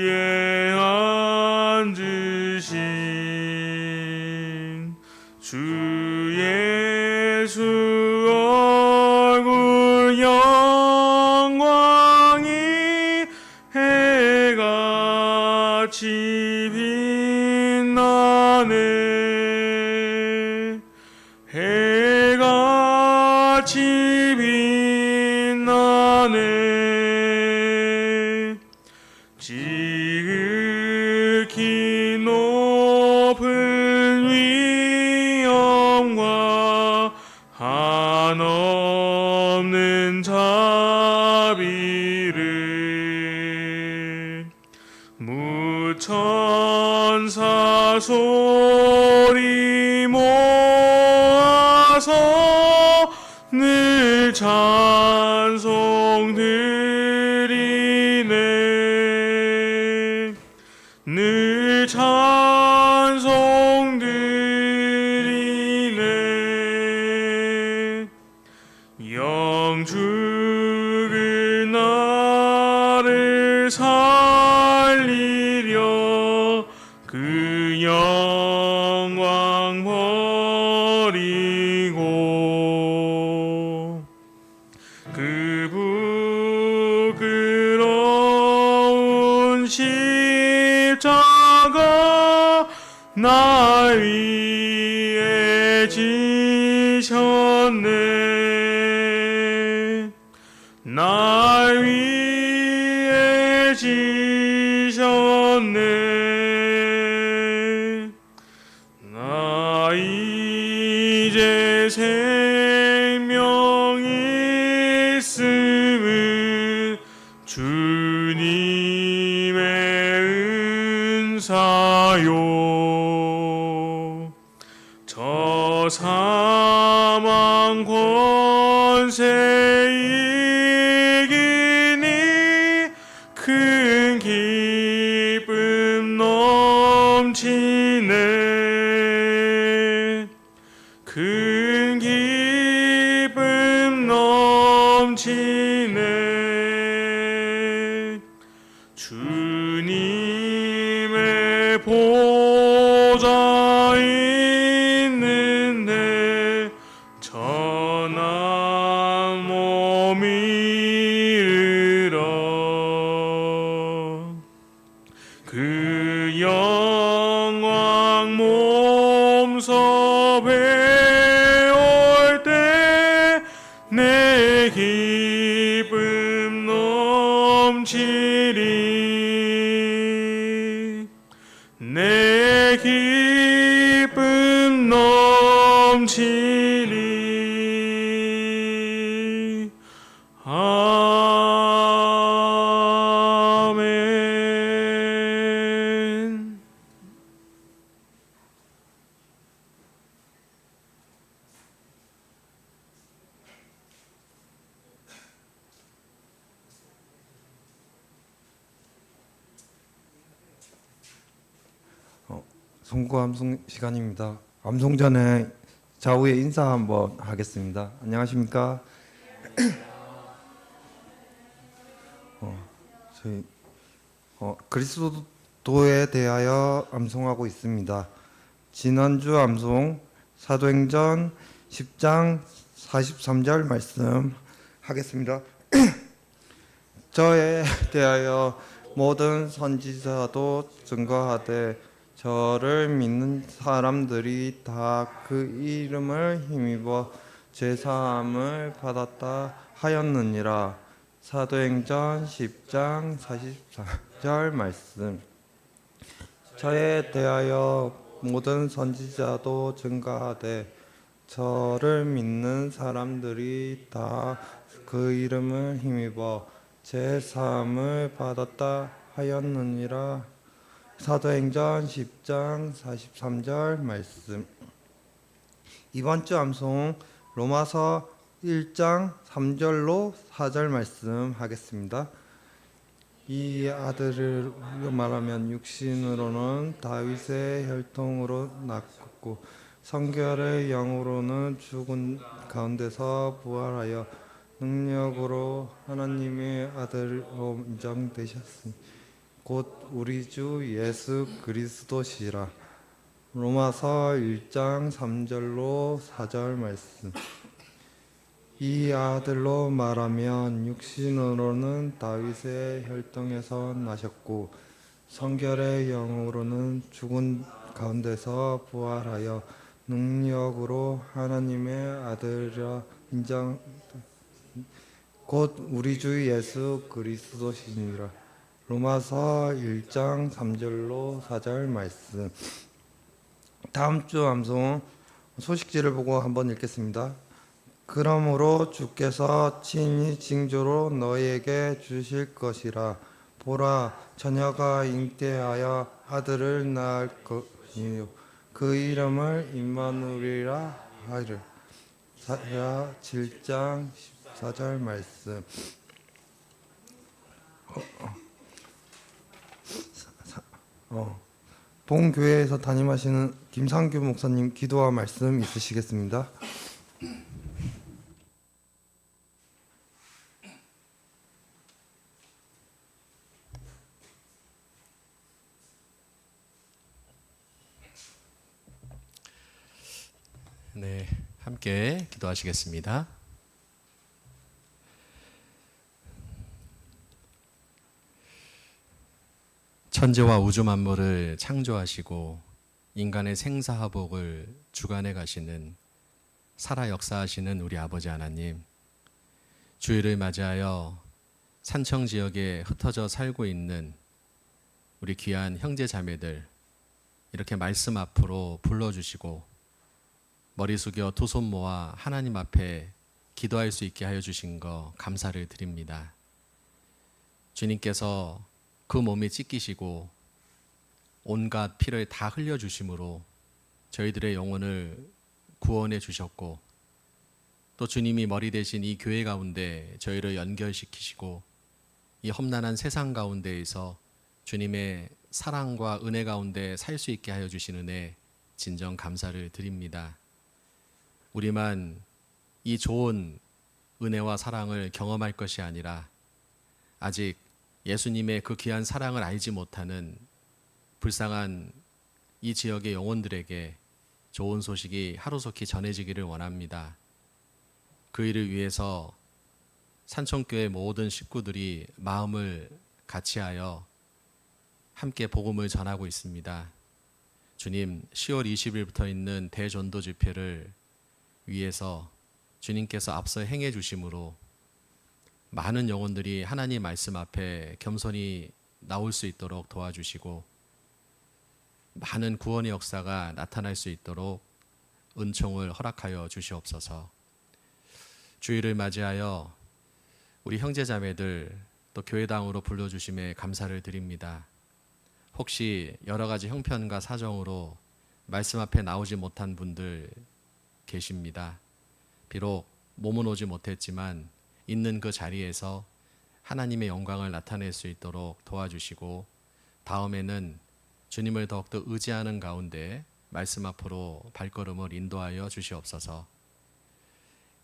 위에 앉으신 주 예수 얼굴 영광이 해같이 빛나네. 해같이 빛나네. 지극히 높은 위엄과 한없는 자비를 무천사 소리 모아서 늘 찬송 드리네. 늘 찬송 드리네. 영죽을 나를 살리려 그 영광 버리고 그 부끄러운 십자가 날 위해 지셨네. 날 위해 지셨네. 나 이제 생명 있음은 주님의 은사요. 저 사망 권세 이기니 큰 기쁨 넘치네. 큰 기쁨 넘치네. 주님의 보좌 있는데 전한 몸이 이르러 그 영광 몸서 배울 때 내 기쁨 넘치리. 내 기쁨 넘치리. 아멘. 송구 암송 시간입니다. 암송 전에 좌우에 인사 한번 하겠습니다. 안녕하십니까? 저희 그리스도에 대하여 암송하고 있습니다. 지난주 암송 사도행전 10장 43절 말씀 하겠습니다. 저에 대하여 모든 선지자도 증거하되 저를 믿는 사람들이 다 그 이름을 힘입어 제사함을 받았다 하였느니라. 사도행전 10장 44절 말씀. 저에 대하여 모든 선지자도 증거하되 저를 믿는 사람들이 다 그 이름을 힘입어 제사함을 받았다 하였느니라. 사도행전 10장 43절 말씀. 이번 주 암송 로마서 1장 3절로 4절 말씀 하겠습니다. 이 아들을 말하면 육신으로는 다윗의 혈통으로 낳았고 성결의 영으로는 죽은 가운데서 부활하여 능력으로 하나님의 아들로 인정되셨으니 곧 우리 주 예수 그리스도시라. 로마서 1장 3절로 4절 말씀. 이 아들로 말하면 육신으로는 다윗의 혈통에서 나셨고 성결의 영으로는 죽은 가운데서 부활하여 능력으로 하나님의 아들이라 인정 곧 우리 주 예수 그리스도시니라. 로마서 1장 3절로 4절 말씀. 다음 주 암송 소식지를 보고 한번 읽겠습니다. 그러므로 주께서 친히 징조로 너희에게 주실 것이라. 보라, 처녀가 잉태하여 아들을 낳을 것이요 그 이름을 임마누엘이라 하리라. 7장 14절 말씀. 동교회에서 담임하시는 김상규 목사님 기도와 말씀 있으시겠습니다. 네, 함께 기도하시겠습니다. 천지와 우주 만물을 창조하시고 인간의 생사화복을 주관해 가시는 살아 역사하시는 우리 아버지 하나님, 주일을 맞이하여 산청 지역에 흩어져 살고 있는 우리 귀한 형제 자매들 이렇게 말씀 앞으로 불러주시고 머리 숙여 두 손 모아 하나님 앞에 기도할 수 있게 하여 주신 거 감사를 드립니다. 주님께서 그 몸이 찢기시고 온갖 피를 다 흘려주심으로 저희들의 영혼을 구원해 주셨고, 또 주님이 머리 대신 이 교회 가운데 저희를 연결시키시고 이 험난한 세상 가운데에서 주님의 사랑과 은혜 가운데 살 수 있게 하여 주신 은혜 진정 감사를 드립니다. 우리만 이 좋은 은혜와 사랑을 경험할 것이 아니라 아직 예수님의 그 귀한 사랑을 알지 못하는 불쌍한 이 지역의 영혼들에게 좋은 소식이 하루속히 전해지기를 원합니다. 그 일을 위해서 산청교회 모든 식구들이 마음을 같이하여 함께 복음을 전하고 있습니다. 주님, 10월 20일부터 있는 대전도 집회를 위해서 주님께서 앞서 행해 주심으로 많은 영혼들이 하나님 말씀 앞에 겸손히 나올 수 있도록 도와주시고 많은 구원의 역사가 나타날 수 있도록 은총을 허락하여 주시옵소서. 주일을 맞이하여 우리 형제자매들 또 교회당으로 불러주심에 감사를 드립니다. 혹시 여러 가지 형편과 사정으로 말씀 앞에 나오지 못한 분들 계십니다. 비록 몸은 오지 못했지만 있는 그 자리에서 하나님의 영광을 나타낼 수 있도록 도와주시고 다음에는 주님을 더욱더 의지하는 가운데 말씀 앞으로 발걸음을 인도하여 주시옵소서.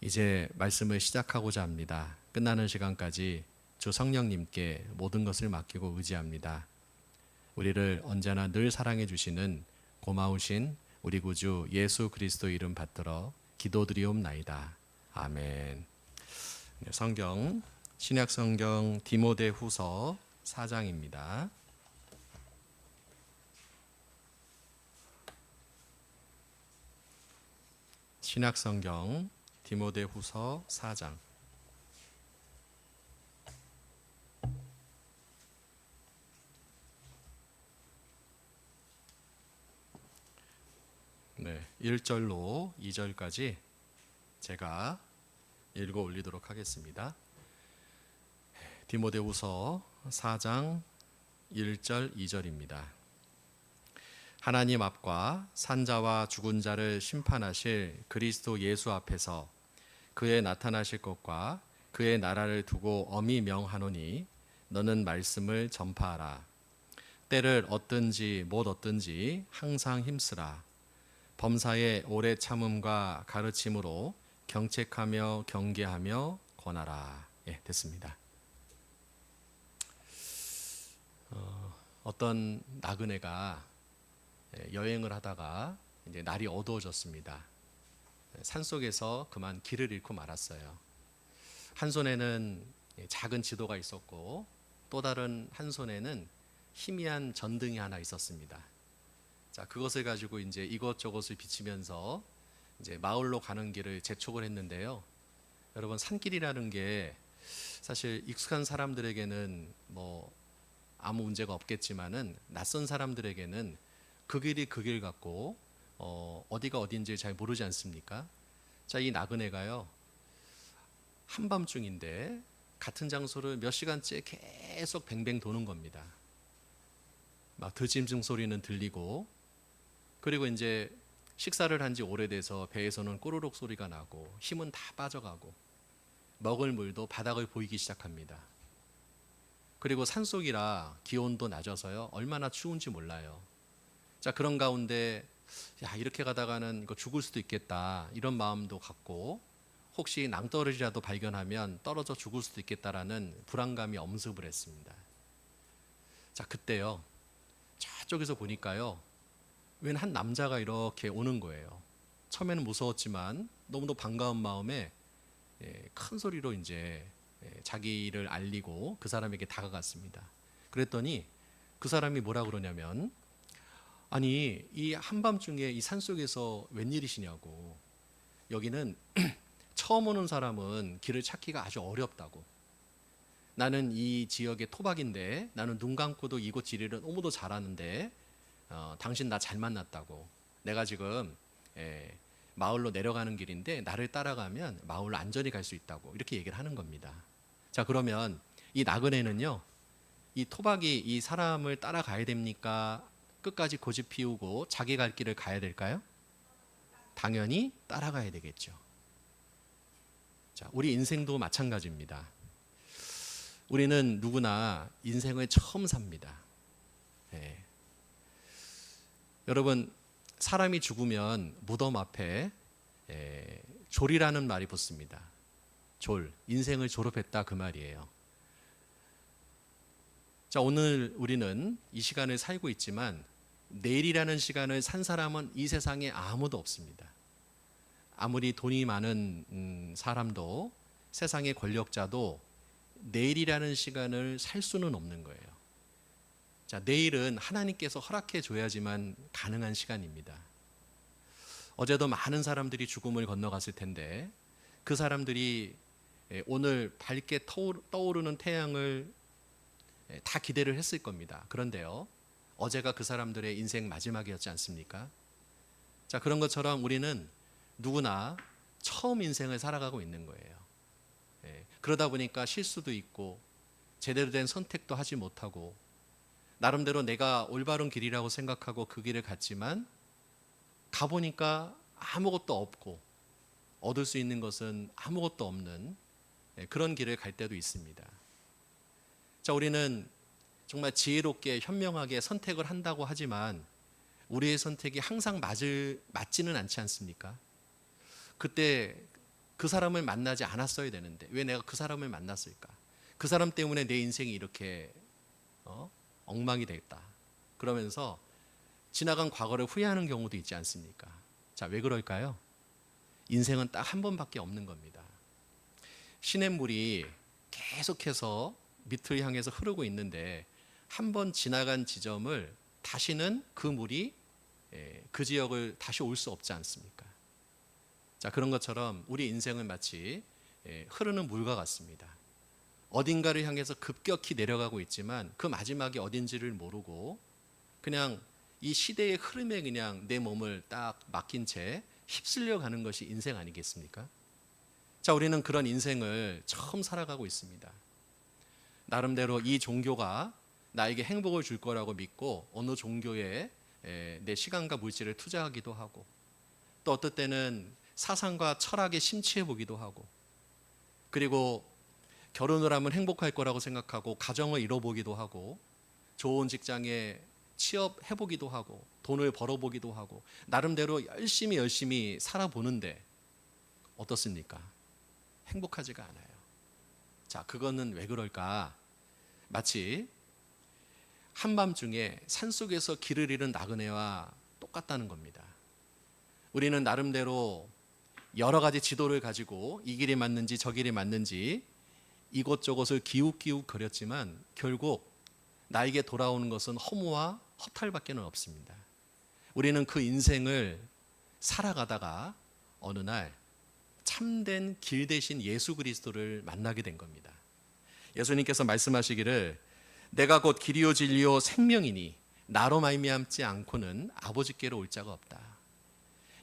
이제 말씀을 시작하고자 합니다. 끝나는 시간까지 주 성령님께 모든 것을 맡기고 의지합니다. 우리를 언제나 늘 사랑해 주시는 고마우신 우리 구주 예수 그리스도 이름 받들어 기도드리옵나이다. 아멘. 성경 신약 성경 디모데후서 4장입니다. 신약 성경 디모데후서 4장. 네, 1절로 2절까지 제가 읽어 올리도록 하겠습니다. 디모데후서 4장 1절 2절입니다. 하나님 앞과 산자와 죽은 자를 심판하실 그리스도 예수 앞에서 그의 나타나실 것과 그의 나라를 두고 엄히 명하노니 너는 말씀을 전파하라. 때를 얻든지 못 얻든지 항상 힘쓰라. 범사에 오래 참음과 가르침으로 경책하며 경계하며 권하라. 예, 됐습니다. 어떤 나그네가 여행을 하다가 이제 날이 어두워졌습니다. 산속에서 그만 길을 잃고 말았어요. 한 손에는 작은 지도가 있었고 또 다른 한 손에는 희미한 전등이 하나 있었습니다. 자, 그것을 가지고 이제 이것저것을 비치면서 이제 마을로 가는 길을 재촉을 했는데요. 여러분, 산길이라는 게 사실 익숙한 사람들에게는 뭐 아무 문제가 없겠지만은 낯선 사람들에게는 그 길이 그 길 같고 어디가 어딘지 잘 모르지 않습니까? 자, 이 나그네가요, 한밤중인데 같은 장소를 몇 시간째 계속 뱅뱅 도는 겁니다. 막 들짐승 소리는 들리고, 그리고 이제 식사를 한 지 오래돼서 배에서는 꼬르륵 소리가 나고 힘은 다 빠져가고 먹을 물도 바닥을 보이기 시작합니다. 그리고 산속이라 기온도 낮아서요, 얼마나 추운지 몰라요. 자, 그런 가운데 야, 이렇게 가다가는 이거 죽을 수도 있겠다, 이런 마음도 갖고 혹시 낭떠러지라도 발견하면 떨어져 죽을 수도 있겠다라는 불안감이 엄습을 했습니다. 자, 그때요, 저쪽에서 보니까요, 웬 한 남자가 이렇게 오는 거예요. 처음에는 무서웠지만 너무도 반가운 마음에 큰 소리로 이제 자기를 알리고 그 사람에게 다가갔습니다. 그랬더니 그 사람이 뭐라 그러냐면, 아니, 이 한밤중에 이 산속에서 웬일이시냐고. 여기는 처음 오는 사람은 길을 찾기가 아주 어렵다고. 나는 이 지역의 토박인데 나는 눈 감고도 이곳 지리를 너무도 잘 아는데 당신 나 잘 만났다고. 내가 지금 마을로 내려가는 길인데 나를 따라가면 마을로 안전히 갈 수 있다고, 이렇게 얘기를 하는 겁니다. 자, 그러면 이 나그네는요, 이 토박이 이 사람을 따라가야 됩니까? 끝까지 고집 피우고 자기 갈 길을 가야 될까요? 당연히 따라가야 되겠죠. 자, 우리 인생도 마찬가지입니다. 우리는 누구나 인생을 처음 삽니다. 여러분, 사람이 죽으면 무덤 앞에 졸이라는 말이 붙습니다. 졸, 인생을 졸업했다, 그 말이에요. 자, 오늘 우리는 이 시간을 살고 있지만 내일이라는 시간을 산 사람은 이 세상에 아무도 없습니다. 아무리 돈이 많은 사람도, 세상의 권력자도 내일이라는 시간을 살 수는 없는 거예요. 자, 내일은 하나님께서 허락해 줘야지만 가능한 시간입니다. 어제도 많은 사람들이 죽음을 건너갔을 텐데 그 사람들이 오늘 밝게 떠오르는 태양을 다 기대를 했을 겁니다. 그런데요, 어제가 그 사람들의 인생 마지막이었지 않습니까? 자, 그런 것처럼 우리는 누구나 처음 인생을 살아가고 있는 거예요. 그러다 보니까 실수도 있고 제대로 된 선택도 하지 못하고 나름대로 내가 올바른 길이라고 생각하고 그 길을 갔지만 가보니까 아무것도 없고 얻을 수 있는 것은 아무것도 없는 그런 길을 갈 때도 있습니다. 자, 우리는 정말 지혜롭게 현명하게 선택을 한다고 하지만 우리의 선택이 항상 맞지는 않지 않습니까? 그때 그 사람을 만나지 않았어야 되는데 왜 내가 그 사람을 만났을까? 그 사람 때문에 내 인생이 이렇게 엉망이 됐다, 그러면서 지나간 과거를 후회하는 경우도 있지 않습니까? 자, 왜 그럴까요? 인생은 딱 한 번밖에 없는 겁니다. 시냇물이 계속해서 밑을 향해서 흐르고 있는데 한 번 지나간 지점을 다시는 그 물이 그 지역을 다시 올 수 없지 않습니까? 자, 그런 것처럼 우리 인생은 마치 흐르는 물과 같습니다. 어딘가를 향해서 급격히 내려가고 있지만 그 마지막이 어딘지를 모르고 그냥 이 시대의 흐름에 그냥 내 몸을 딱 맡긴 채 휩쓸려 가는 것이 인생 아니겠습니까? 자, 우리는 그런 인생을 처음 살아가고 있습니다. 나름대로 이 종교가 나에게 행복을 줄 거라고 믿고 어느 종교에 내 시간과 물질을 투자하기도 하고, 또 어떨 때는 사상과 철학에 심취해 보기도 하고, 그리고 결혼을 하면 행복할 거라고 생각하고 가정을 이뤄보기도 하고, 좋은 직장에 취업해 보기도 하고, 돈을 벌어 보기도 하고, 나름대로 열심히 살아보는데 어떻습니까? 행복하지가 않아요. 자, 그거는 왜 그럴까? 마치 한밤중에 산속에서 길을 잃은 나그네와 똑같다는 겁니다. 우리는 나름대로 여러 가지 지도를 가지고 이 길이 맞는지 저 길이 맞는지 이곳저곳을 기웃기웃 거렸지만 결국 나에게 돌아오는 것은 허무와 허탈밖에는 없습니다. 우리는 그 인생을 살아가다가 어느 날 참된 길 대신 예수 그리스도를 만나게 된 겁니다. 예수님께서 말씀하시기를 내가 곧 길이요 진리요 생명이니 나로 말미암지 않고는 아버지께로 올 자가 없다.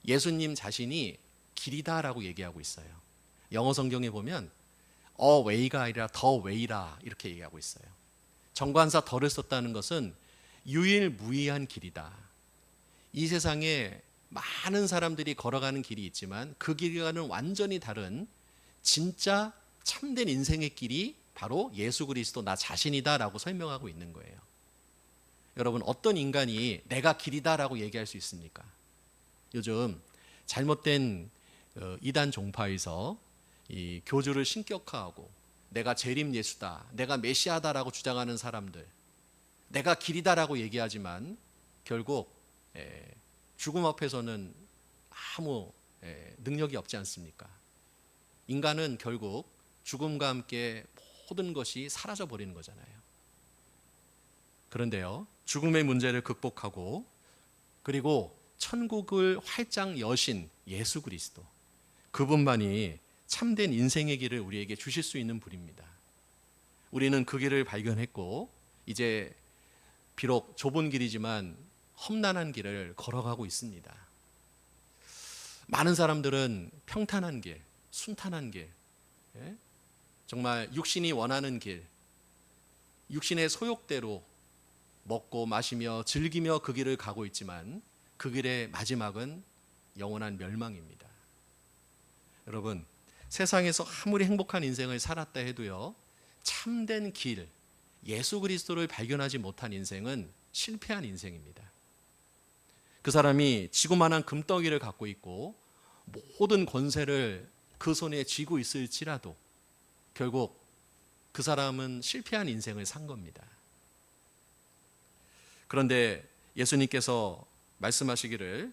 예수님 자신이 길이다라고 얘기하고 있어요. 영어 성경에 보면 way가 아니라 the way라 이렇게 얘기하고 있어요. 정관사 더를 썼다는 것은 유일무이한 길이다. 이 세상에 많은 사람들이 걸어가는 길이 있지만 그 길과는 완전히 다른 진짜 참된 인생의 길이 바로 예수 그리스도 나 자신이다라고 설명하고 있는 거예요. 여러분, 어떤 인간이 내가 길이다라고 얘기할 수 있습니까? 요즘 잘못된 이단 종파에서 이 교주를 신격화하고 내가 재림 예수다, 내가 메시아다라고 주장하는 사람들, 내가 길이다라고 얘기하지만 결국 죽음 앞에서는 아무 능력이 없지 않습니까? 인간은 결국 죽음과 함께 모든 것이 사라져 버리는 거잖아요. 그런데요, 죽음의 문제를 극복하고 그리고 천국을 활짝 여신 예수 그리스도, 그분만이 참된 인생의 길을 우리에게 주실 수 있는 분입니다. 우리는 그 길을 발견했고 이제 비록 좁은 길이지만 험난한 길을 걸어가고 있습니다. 많은 사람들은 평탄한 길, 순탄한 길, 정말 육신이 원하는 길, 육신의 소욕대로 먹고 마시며 즐기며 그 길을 가고 있지만 그 길의 마지막은 영원한 멸망입니다. 여러분, 세상에서 아무리 행복한 인생을 살았다 해도요, 참된 길, 예수 그리스도를 발견하지 못한 인생은 실패한 인생입니다. 그 사람이 지구만한 금덩이를 갖고 있고 모든 권세를 그 손에 쥐고 있을지라도 결국 그 사람은 실패한 인생을 산 겁니다. 그런데 예수님께서 말씀하시기를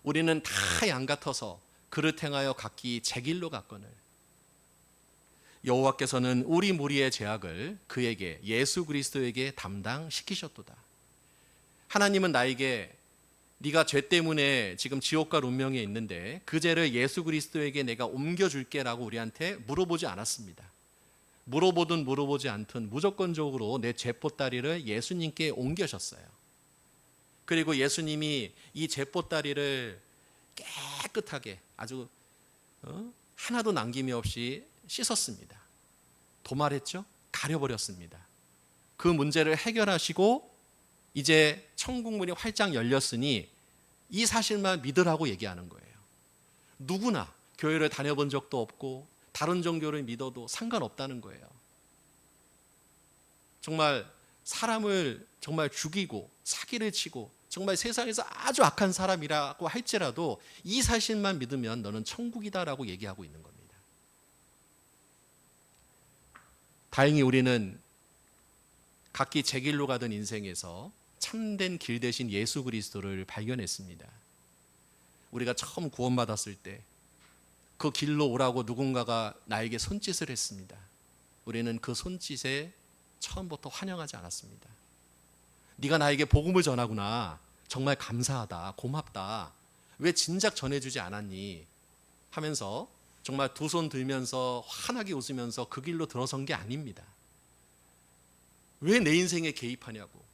우리는 다 양 같아서 그릇 행하여 각기 제 길로 갔거늘 여호와께서는 우리 무리의 죄악을 그에게 예수 그리스도에게 담당시키셨도다. 하나님은 나에게 네가 죄 때문에 지금 지옥과 운명에 있는데 그 죄를 예수 그리스도에게 내가 옮겨줄게라고 우리한테 물어보지 않았습니다. 물어보든 물어보지 않든 무조건적으로 내 죄보따리를 예수님께 옮겨셨어요. 그리고 예수님이 이 죄보따리를 깨끗하게 아주 하나도 남김이 없이 씻었습니다. 도말했죠? 가려버렸습니다. 그 문제를 해결하시고 이제 천국문이 활짝 열렸으니 이 사실만 믿으라고 얘기하는 거예요. 누구나 교회를 다녀본 적도 없고 다른 종교를 믿어도 상관없다는 거예요. 정말 사람을 정말 죽이고 사기를 치고 정말 세상에서 아주 악한 사람이라고 할지라도 이 사실만 믿으면 너는 천국이다라고 얘기하고 있는 겁니다. 다행히 우리는 각기 제 길로 가던 인생에서 참된 길 대신 예수 그리스도를 발견했습니다. 우리가 처음 구원받았을 때 그 길로 오라고 누군가가 나에게 손짓을 했습니다. 우리는 그 손짓에 처음부터 환영하지 않았습니다. 네가 나에게 복음을 전하구나. 정말 감사하다. 고맙다. 왜 진작 전해주지 않았니? 하면서 정말 두 손 들면서 환하게 웃으면서 그 길로 들어선 게 아닙니다. 왜 내 인생에 개입하냐고.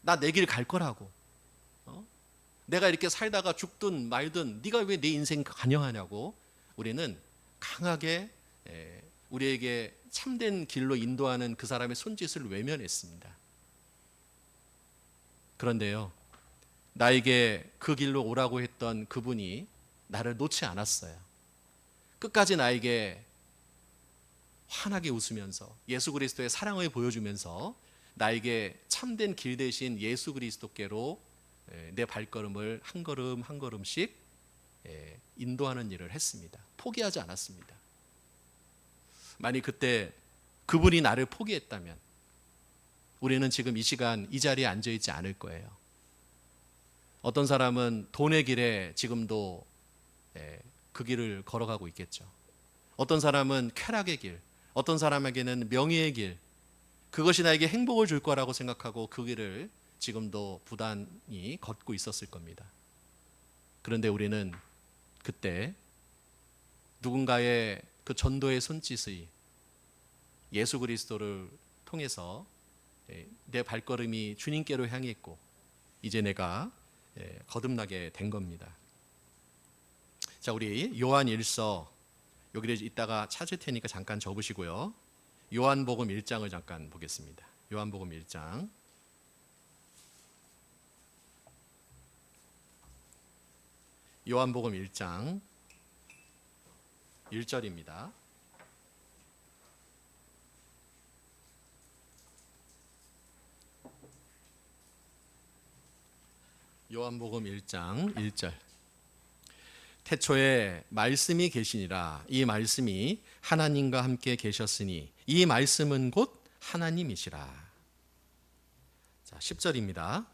나 내 길 갈 거라고. 내가 이렇게 살다가 죽든 말든 네가 왜 내 인생 관여하냐고. 우리는 강하게 우리에게 참된 길로 인도하는 그 사람의 손짓을 외면했습니다. 그런데요, 나에게 그 길로 오라고 했던 그분이 나를 놓지 않았어요. 끝까지 나에게 환하게 웃으면서 예수 그리스도의 사랑을 보여주면서 나에게 참된 길 대신 예수 그리스도께로 내 발걸음을 한 걸음 한 걸음씩 인도하는 일을 했습니다. 포기하지 않았습니다. 만약 그때 그분이 나를 포기했다면 우리는 지금 이 시간 이 자리에 앉아 있지 않을 거예요. 어떤 사람은 돈의 길에 지금도 그 길을 걸어가고 있겠죠. 어떤 사람은 쾌락의 길, 어떤 사람에게는 명예의 길, 그것이 나에게 행복을 줄 거라고 생각하고 그 길을 지금도 부단히 걷고 있었을 겁니다. 그런데 우리는 그때 누군가의 그 전도의 손짓의 예수 그리스도를 통해서 내 발걸음이 주님께로 향했고 이제 내가 거듭나게 된 겁니다. 자, 우리 요한 1서 여기를 이따가 찾을 테니까 잠깐 접으시고요. 요한복음 1장을 잠깐 보겠습니다. 요한복음 1장. 요한복음 1장 1절입니다. 요한복음 1장 1절. 태초에 말씀이 계시니라. 이 말씀이 하나님과 함께 계셨으니 이 말씀은 곧 하나님이시라. 자, 10절입니다.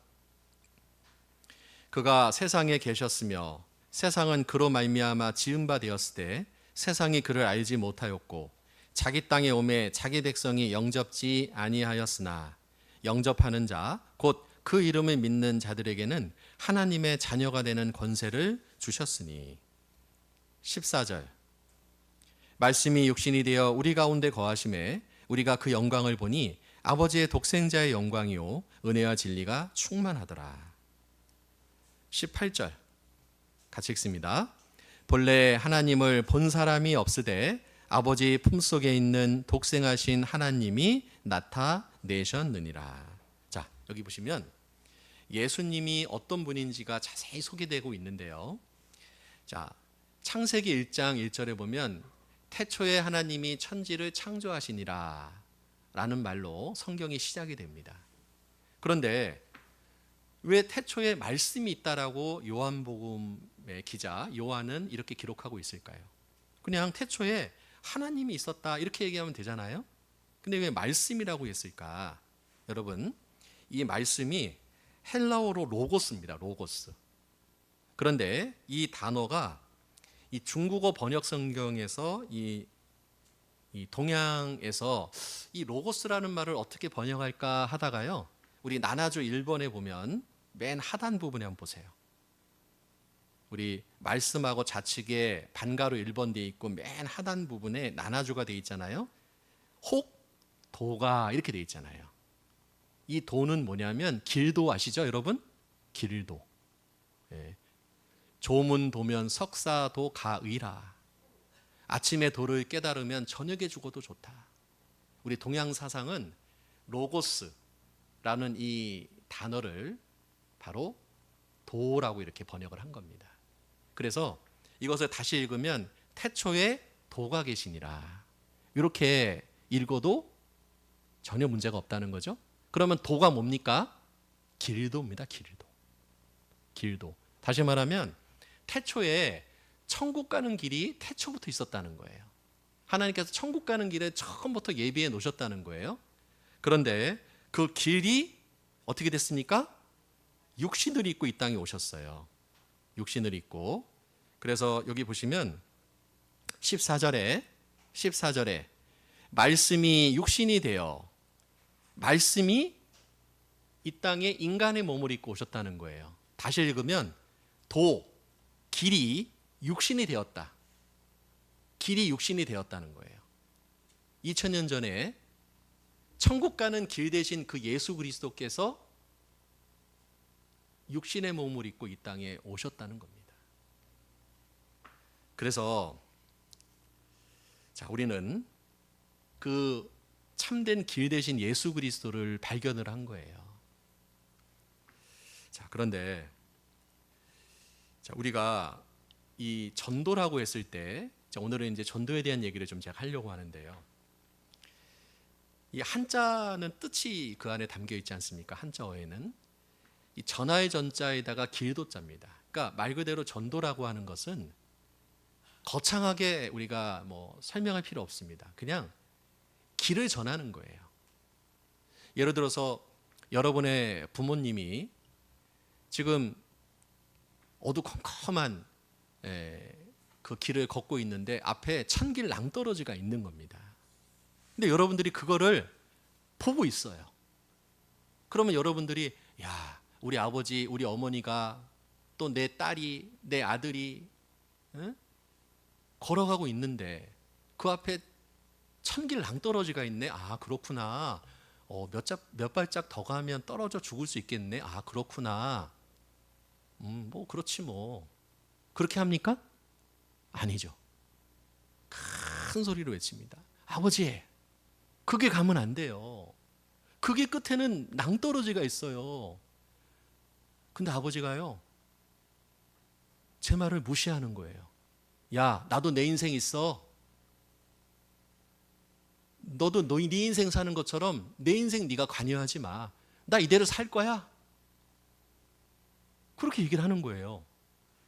그가 세상에 계셨으며 세상은 그로 말미암아 지은 바 되었을 때 세상이 그를 알지 못하였고 자기 땅에 오매 자기 백성이 영접지 아니하였으나 영접하는 자 곧 그 이름을 믿는 자들에게는 하나님의 자녀가 되는 권세를 주셨으니. 14절. 말씀이 육신이 되어 우리 가운데 거하심에 우리가 그 영광을 보니 아버지의 독생자의 영광이요 은혜와 진리가 충만하더라. 18절 같이 읽습니다. 본래 하나님을 본 사람이 없으되 아버지 품속에 있는 독생하신 하나님이 나타내셨느니라. 자, 여기 보시면 예수님이 어떤 분인지가 자세히 소개되고 있는데요. 자, 창세기 1장 1절에 보면 태초에 하나님이 천지를 창조하시니라 라는 말로 성경이 시작이 됩니다. 그런데 왜 태초에 말씀이 있다라고 요한복음의 기자 요한은 이렇게 기록하고 있을까요? 그냥 태초에 하나님이 있었다 이렇게 얘기하면 되잖아요. 근데 왜 말씀이라고 했을까? 여러분, 이 말씀이 헬라어로 로고스입니다. 로고스. 그런데 이 단어가 이 중국어 번역 성경에서 이 동양에서 이 로고스라는 말을 어떻게 번역할까 하다가요. 우리 나나조 1번에 보면 맨 하단 부분에 한번 보세요. 우리 말씀하고 좌측에 반가로 1번 돼 있고 맨 하단 부분에 나나조가 돼 있잖아요. 혹 도가 이렇게 돼 있잖아요. 이 도는 뭐냐면 길도 아시죠, 여러분? 길도. 예. 조문 도면 석사도 가의라. 아침에 도를 깨달으면 저녁에 죽어도 좋다. 우리 동양 사상은 로고스라는 이 단어를 바로 도라고 이렇게 번역을 한 겁니다. 그래서 이것을 다시 읽으면 태초에 도가 계시니라. 이렇게 읽어도 전혀 문제가 없다는 거죠. 그러면 도가 뭡니까? 길도입니다. 길도. 다시 말하면 태초에 천국 가는 길이 태초부터 있었다는 거예요. 하나님께서 천국 가는 길에 처음부터 예비해 놓으셨다는 거예요. 그런데 그 길이 어떻게 됐습니까? 육신을 입고 이 땅에 오셨어요. 육신을 입고. 그래서 여기 보시면 14절에 말씀이 육신이 되어 말씀이 이 땅에 인간의 몸을 입고 오셨다는 거예요. 다시 읽으면 길이 육신이 되었다. 길이 육신이 되었다는 거예요. 2000년 전에 천국 가는 길 대신 그 예수 그리스도께서 육신의 몸을 입고 이 땅에 오셨다는 겁니다. 그래서 자, 우리는 그 참된 길 대신 예수 그리스도를 발견을 한 거예요. 자, 그런데 자, 우리가 이 전도라고 했을 때 오늘은 이제 전도에 대한 얘기를 좀 제가 하려고 하는데요. 이 한자는 뜻이 그 안에 담겨 있지 않습니까? 한자어에는 이 전하의 전자에다가 길도자입니다. 그러니까 말 그대로 전도라고 하는 것은 거창하게 우리가 뭐 설명할 필요 없습니다. 그냥 길을 전하는 거예요. 예를 들어서 여러분의 부모님이 지금 어두컴컴한 그 길을 걷고 있는데 앞에 천길 낭떠러지가 있는 겁니다. 근데 여러분들이 그거를 보고 있어요. 그러면 여러분들이 야, 우리 아버지, 우리 어머니가 또 내 딸이, 내 아들이 걸어가고 있는데 그 앞에 천길 낭떠러지가 있네. 아, 그렇구나. 몇 발짝 더 가면 떨어져 죽을 수 있겠네. 아, 그렇구나. 뭐 그렇지 뭐. 그렇게 합니까? 아니죠. 큰 소리로 외칩니다. 아버지, 그게 가면 안 돼요. 그게 끝에는 낭떠러지가 있어요. 근데 아버지가요, 제 말을 무시하는 거예요. 야, 나도 내 인생 있어. 너도 네 인생 사는 것처럼 내 인생 네가 관여하지 마. 나 이대로 살 거야. 그렇게 얘기를 하는 거예요.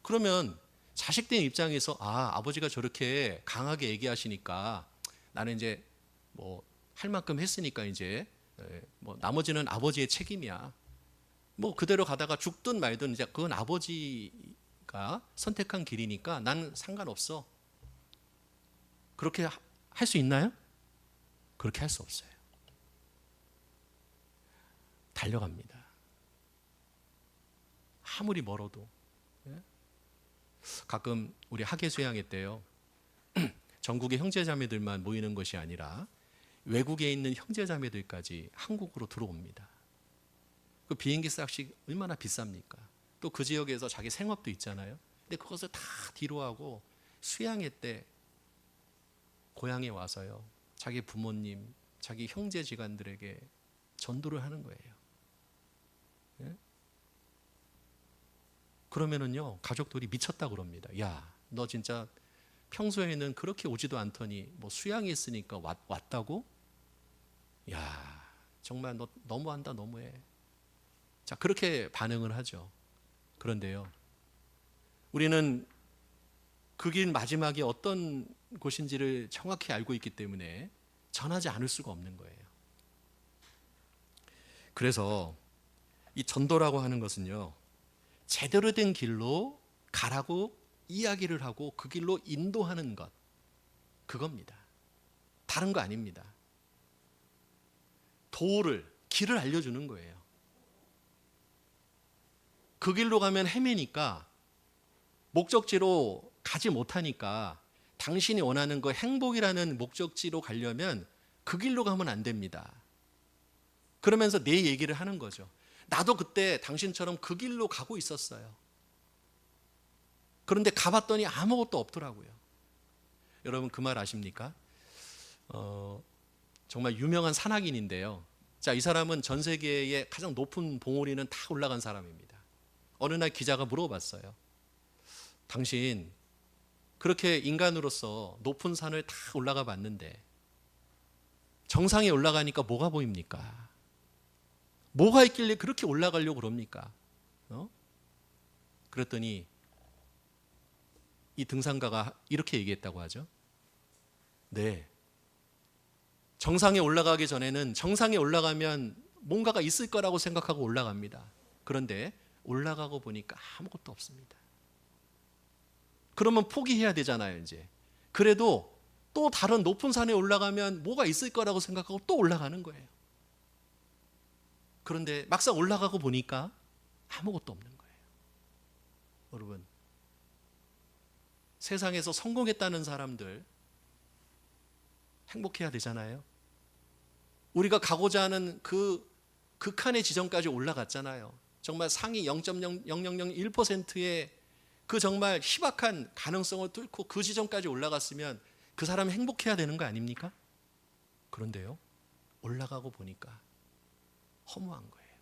그러면 자식된 입장에서 아버지가 저렇게 강하게 얘기하시니까 나는 이제 뭐 할 만큼 했으니까 이제 뭐 나머지는 아버지의 책임이야. 뭐 그대로 가다가 죽든 말든 이제 그건 아버지가 선택한 길이니까 나는 상관없어. 그렇게 할 수 있나요? 그렇게 할 수 없어요. 달려갑니다. 아무리 멀어도. 가끔 우리 학예 수양회 때요, 전국의 형제자매들만 모이는 것이 아니라 외국에 있는 형제자매들까지 한국으로 들어옵니다. 그 비행기 값이 얼마나 비쌉니까? 또 그 지역에서 자기 생업도 있잖아요. 근데 그것을 다 뒤로 하고 수양회 때 고향에 와서요, 자기 부모님, 자기 형제지간들에게 전도를 하는 거예요. 예? 그러면은요, 가족들이 미쳤다 그럽니다. 야, 너 진짜 평소에는 그렇게 오지도 않더니 뭐 수양이 있으니까 왔다고? 야, 정말 너 너무한다, 너무해. 자, 그렇게 반응을 하죠. 그런데요, 우리는 그 길 마지막이 어떤 곳인지를 정확히 알고 있기 때문에 전하지 않을 수가 없는 거예요. 그래서 이 전도라고 하는 것은요, 제대로 된 길로 가라고 이야기를 하고 그 길로 인도하는 것, 그겁니다. 다른 거 아닙니다. 길을 알려주는 거예요. 그 길로 가면 헤매니까, 목적지로 가지 못하니까 당신이 원하는 그 행복이라는 목적지로 가려면 그 길로 가면 안 됩니다. 그러면서 내 얘기를 하는 거죠. 나도 그때 당신처럼 그 길로 가고 있었어요. 그런데 가봤더니 아무것도 없더라고요. 여러분, 그 말 아십니까? 정말 유명한 산악인인데요. 자, 이 사람은 전 세계의 가장 높은 봉우리는 다 올라간 사람입니다. 어느 날 기자가 물어봤어요. 당신 그렇게 인간으로서 높은 산을 다 올라가 봤는데 정상에 올라가니까 뭐가 보입니까? 뭐가 있길래 그렇게 올라가려고 그럽니까? 그랬더니 이 등산가가 이렇게 얘기했다고 하죠. 네, 정상에 올라가기 전에는 정상에 올라가면 뭔가가 있을 거라고 생각하고 올라갑니다. 그런데 올라가고 보니까 아무것도 없습니다. 그러면 포기해야 되잖아요, 이제. 그래도 또 다른 높은 산에 올라가면 뭐가 있을 거라고 생각하고 또 올라가는 거예요. 그런데 막상 올라가고 보니까 아무것도 없는 거예요. 여러분, 세상에서 성공했다는 사람들 행복해야 되잖아요. 우리가 가고자 하는 그 극한의 지점까지 올라갔잖아요. 정말 상위 0.0001%의 그 정말 희박한 가능성을 뚫고 그 지점까지 올라갔으면 그 사람이 행복해야 되는 거 아닙니까? 그런데요, 올라가고 보니까 허무한 거예요.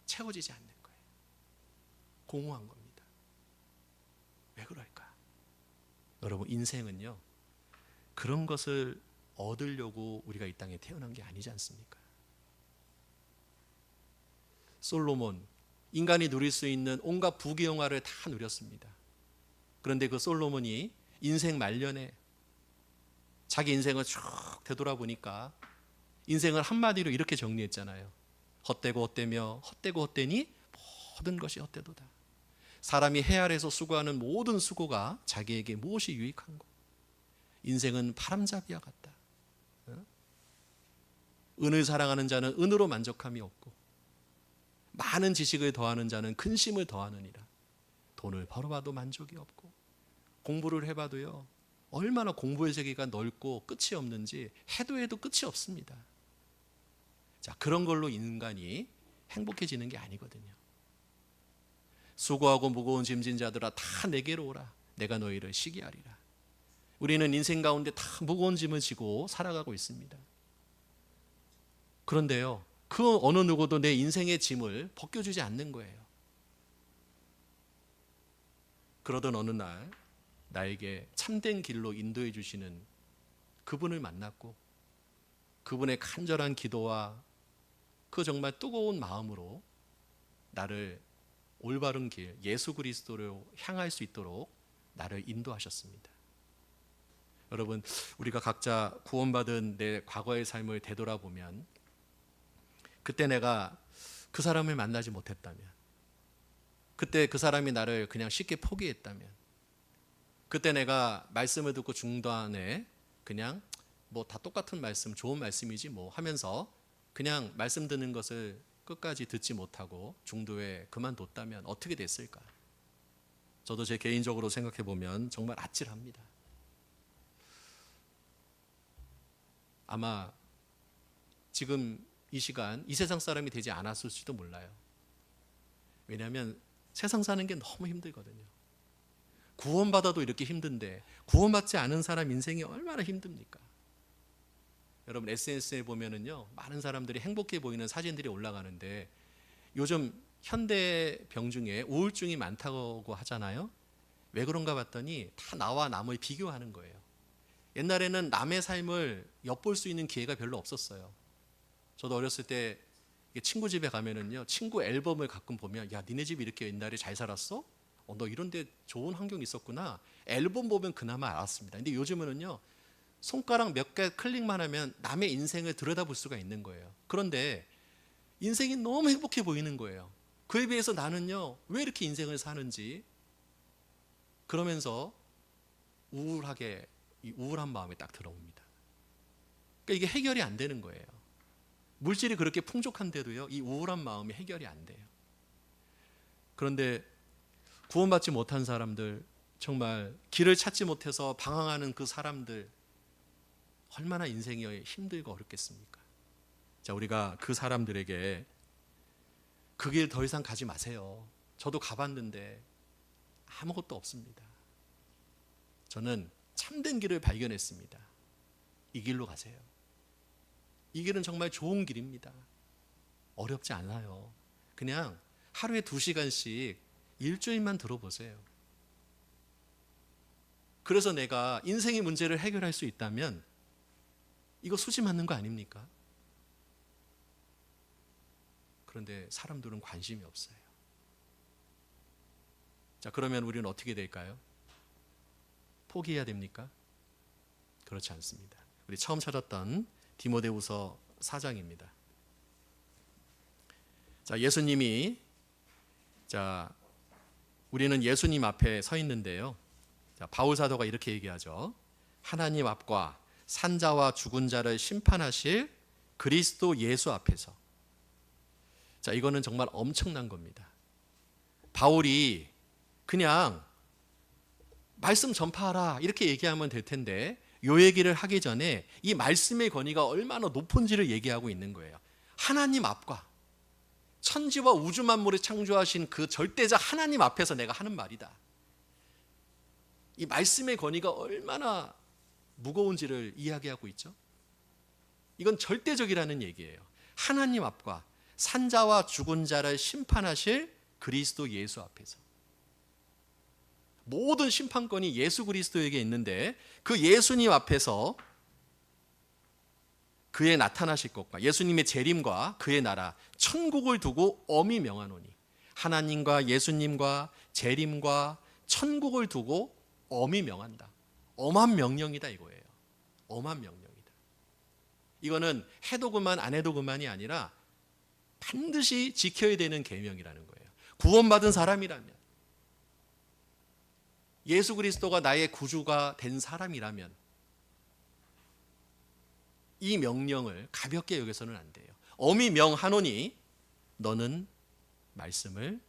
채워지지 않는 거예요. 공허한 겁니다. 왜 그럴까? 여러분, 인생은요, 그런 것을 얻으려고 우리가 이 땅에 태어난 게 아니지 않습니까? 솔로몬, 인간이 누릴 수 있는 온갖 부귀영화를 다 누렸습니다. 그런데 그 솔로몬이 인생 말년에 자기 인생을 쭉 되돌아보니까 인생을 한마디로 이렇게 정리했잖아요. 헛되고 헛되며 헛되고 헛되니 모든 것이 헛되도다. 사람이 해 아래서 수고하는 모든 수고가 자기에게 무엇이 유익한고. 인생은 바람잡이와 같다. 은을 사랑하는 자는 은으로 만족함이 없고 많은 지식을 더하는 자는 근심을 더하느니라. 돈을 벌어봐도 만족이 없고 공부를 해봐도요, 얼마나 공부의 세계가 넓고 끝이 없는지 해도 끝이 없습니다. 자, 그런 걸로 인간이 행복해지는 게 아니거든요. 수고하고 무거운 짐진 자들아 다 내게로 오라. 내가 너희를 쉬게 하리라. 우리는 인생 가운데 다 무거운 짐을 지고 살아가고 있습니다. 그런데요, 그 어느 누구도 내 인생의 짐을 벗겨주지 않는 거예요. 그러던 어느 날 나에게 참된 길로 인도해 주시는 그분을 만났고, 그분의 간절한 기도와 그 정말 뜨거운 마음으로 나를 올바른 길, 예수 그리스도로 향할 수 있도록 나를 인도하셨습니다. 여러분, 우리가 각자 구원받은 내 과거의 삶을 되돌아보면, 그때 내가 그 사람을 만나지 못했다면, 그때 그 사람이 나를 그냥 쉽게 포기했다면, 그때 내가 말씀을 듣고 중단에 그냥 뭐 다 똑같은 말씀, 좋은 말씀이지 뭐 하면서 그냥 말씀 듣는 것을 끝까지 듣지 못하고 중도에 그만뒀다면 어떻게 됐을까? 저도 제 개인적으로 생각해 보면 정말 아찔합니다. 아마 지금 이 시간 이 세상 사람이 되지 않았을지도 몰라요. 왜냐하면 세상 사는 게 너무 힘들거든요. 구원받아도 이렇게 힘든데 구원받지 않은 사람 인생이 얼마나 힘듭니까? 여러분, SNS에 보면은요, 많은 사람들이 행복해 보이는 사진들이 올라가는데 요즘 현대병 중에 우울증이 많다고 하잖아요. 왜 그런가 봤더니 다 나와 남을 비교하는 거예요. 옛날에는 남의 삶을 엿볼 수 있는 기회가 별로 없었어요. 저도 어렸을 때 친구 집에 가면은요, 친구 앨범을 가끔 보면, 야, 니네 집 이렇게 옛날에 잘 살았어? 너 이런 데 좋은 환경이 있었구나. 앨범 보면 그나마 알았습니다. 근데 요즘은요, 손가락 몇 개 클릭만 하면 남의 인생을 들여다볼 수가 있는 거예요. 그런데 인생이 너무 행복해 보이는 거예요. 그에 비해서 나는요, 왜 이렇게 인생을 사는지, 그러면서 우울하게, 이 우울한 마음이 딱 들어옵니다. 그러니까 이게 해결이 안 되는 거예요. 물질이 그렇게 풍족한데도요, 이 우울한 마음이 해결이 안 돼요. 그런데 구원받지 못한 사람들, 정말 길을 찾지 못해서 방황하는 그 사람들, 얼마나 인생이 힘들고 어렵겠습니까? 자, 우리가 그 사람들에게 그 길 더 이상 가지 마세요. 저도 가봤는데 아무것도 없습니다. 저는 참된 길을 발견했습니다. 이 길로 가세요. 이 길은 정말 좋은 길입니다. 어렵지 않아요. 그냥 하루에 2시간씩 일주일만 들어보세요. 그래서 내가 인생의 문제를 해결할 수 있다면 이거 수지 맞는 거 아닙니까? 그런데 사람들은 관심이 없어요. 자, 그러면 우리는 어떻게 될까요? 포기해야 됩니까? 그렇지 않습니다. 우리 처음 찾았던 디모데후서 4장입니다. 자, 예수님이, 자, 우리는 예수님 앞에 서 있는데요. 자, 바울 사도가 이렇게 얘기하죠. 하나님 앞과 산자와 죽은 자를 심판하실 그리스도 예수 앞에서. 자, 이거는 정말 엄청난 겁니다. 바울이 그냥 말씀 전파하라 이렇게 얘기하면 될 텐데, 요 얘기를 하기 전에 이 말씀의 권위가 얼마나 높은지를 얘기하고 있는 거예요. 하나님 앞과 천지와 우주 만물을 창조하신 그 절대자 하나님 앞에서 내가 하는 말이다. 이 말씀의 권위가 얼마나 무거운지를 이야기하고 있죠. 이건 절대적이라는 얘기예요. 하나님 앞과 산자와 죽은 자를 심판하실 그리스도 예수 앞에서. 모든 심판권이 예수 그리스도에게 있는데, 그 예수님 앞에서 그의 나타나실 것과 예수님의 재림과 그의 나라 천국을 두고 엄히 명하노니, 하나님과 예수님과 재림과 천국을 두고 엄히 명한다. 엄한 명령이다 이거예요. 엄한 명령이다. 이거는 해도 그만 안 해도 그만이 아니라 반드시 지켜야 되는 계명이라는 거예요. 구원받은 사람이라면, 예수 그리스도가 나의 구주가 된 사람이라면 이 명령을 가볍게 여겨서는 안 돼요. 엄히 명하노니 너는 말씀을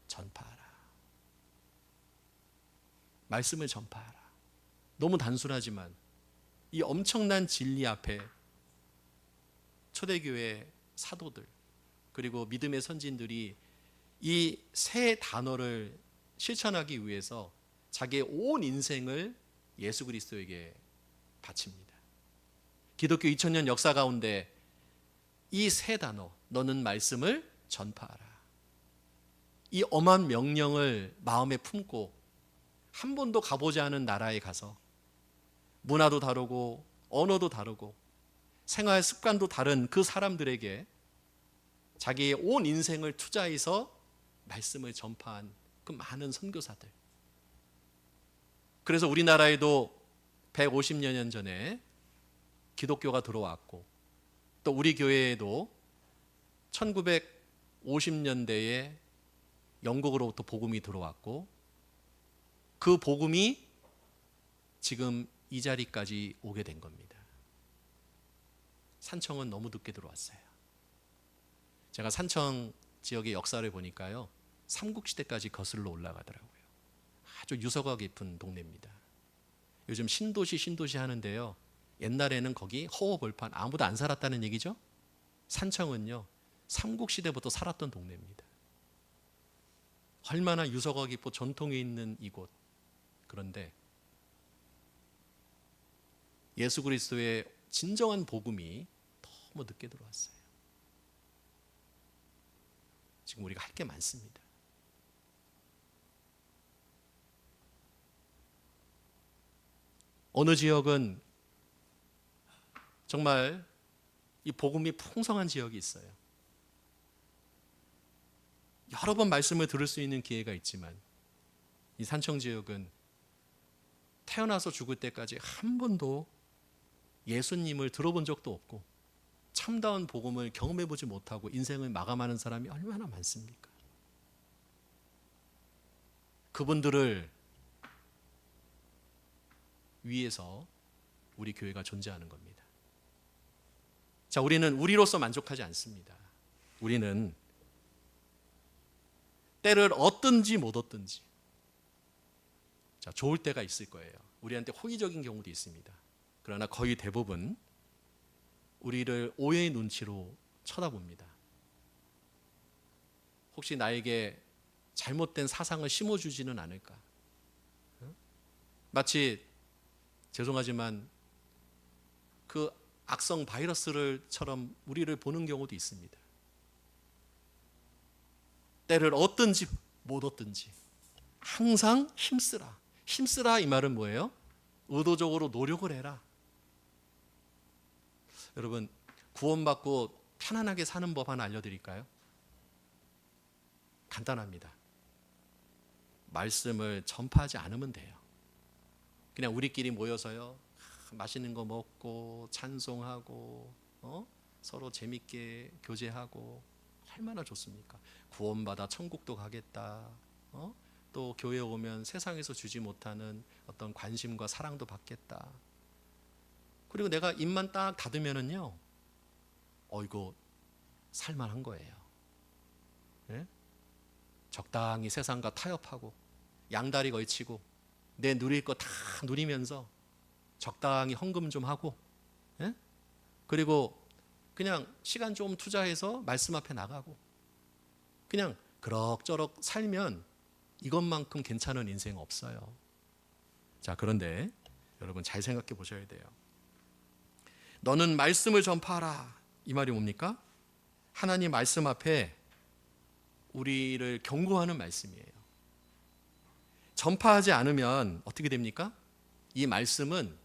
전파하라. 말씀을 전파하라. 너무 단순하지만 이 엄청난 진리 앞에 초대교회 사도들 그리고 믿음의 선진들이 이 세 단어를 실천하기 위해서 자기의 온 인생을 예수 그리스도에게 바칩니다. 기독교 2000년 역사 가운데 이 세 단어, 너는 말씀을 전파하라, 이 엄한 명령을 마음에 품고 한 번도 가보지 않은 나라에 가서 문화도 다르고 언어도 다르고 생활 습관도 다른 그 사람들에게 자기의 온 인생을 투자해서 말씀을 전파한 그 많은 선교사들. 그래서 우리나라에도 150여 년 전에 기독교가 들어왔고, 또 우리 교회에도 1950년대에 영국으로부터 복음이 들어왔고, 그 복음이 지금 이 자리까지 오게 된 겁니다. 산청은 너무 늦게 들어왔어요. 제가 산청 지역의 역사를 보니까요, 삼국시대까지 거슬러 올라가더라고요. 아주 유서가 깊은 동네입니다. 요즘 신도시 하는데요, 옛날에는 거기 허허벌판 아무도 안 살았다는 얘기죠. 산청은요, 삼국시대부터 살았던 동네입니다. 얼마나 유서가 깊고 전통이 있는 이곳. 그런데 예수 그리스도의 진정한 복음이 너무 늦게 들어왔어요. 지금 우리가 할 게 많습니다. 어느 지역은 정말 이 복음이 풍성한 지역이 있어요. 여러 번 말씀을 들을 수 있는 기회가 있지만 이 산청 지역은 태어나서 죽을 때까지 한 번도 예수님을 들어본 적도 없고 참다운 복음을 경험해보지 못하고 인생을 마감하는 사람이 얼마나 많습니까? 그분들을 위해서 우리 교회가 존재하는 겁니다. 자, 우리는 우리로서 만족하지 않습니다. 우리는 때를 얻든지 못 얻든지, 자, 좋을 때가 있을 거예요. 우리한테 호의적인 경우도 있습니다. 그러나 거의 대부분 우리를 오해의 눈치로 쳐다봅니다. 혹시 나에게 잘못된 사상을 심어주지는 않을까? 마치 죄송하지만 그 악성 바이러스를처럼 우리를 보는 경우도 있습니다. 때를 얻든지 못 얻든지 항상 힘쓰라. 힘쓰라 이 말은 뭐예요? 의도적으로 노력을 해라. 여러분, 구원받고 편안하게 사는 법 하나 알려드릴까요? 간단합니다. 말씀을 전파하지 않으면 돼요. 그냥 우리끼리 모여서요, 맛있는 거 먹고 찬송하고 서로 재밌게 교제하고 얼마나 좋습니까? 구원받아 천국도 가겠다. 또 교회 오면 세상에서 주지 못하는 어떤 관심과 사랑도 받겠다. 그리고 내가 입만 딱 닫으면은요, 이거 살만한 거예요. 네? 적당히 세상과 타협하고 양다리 걸치고 내 누릴 거 다 누리면서 적당히 헌금 좀 하고, 예? 그리고 그냥 시간 좀 투자해서 말씀 앞에 나가고 그냥 그럭저럭 살면 이것만큼 괜찮은 인생 없어요. 자, 그런데 여러분 잘 생각해 보셔야 돼요. 너는 말씀을 전파하라. 이 말이 뭡니까? 하나님 말씀 앞에 우리를 경고하는 말씀이에요. 전파하지 않으면 어떻게 됩니까? 이 말씀은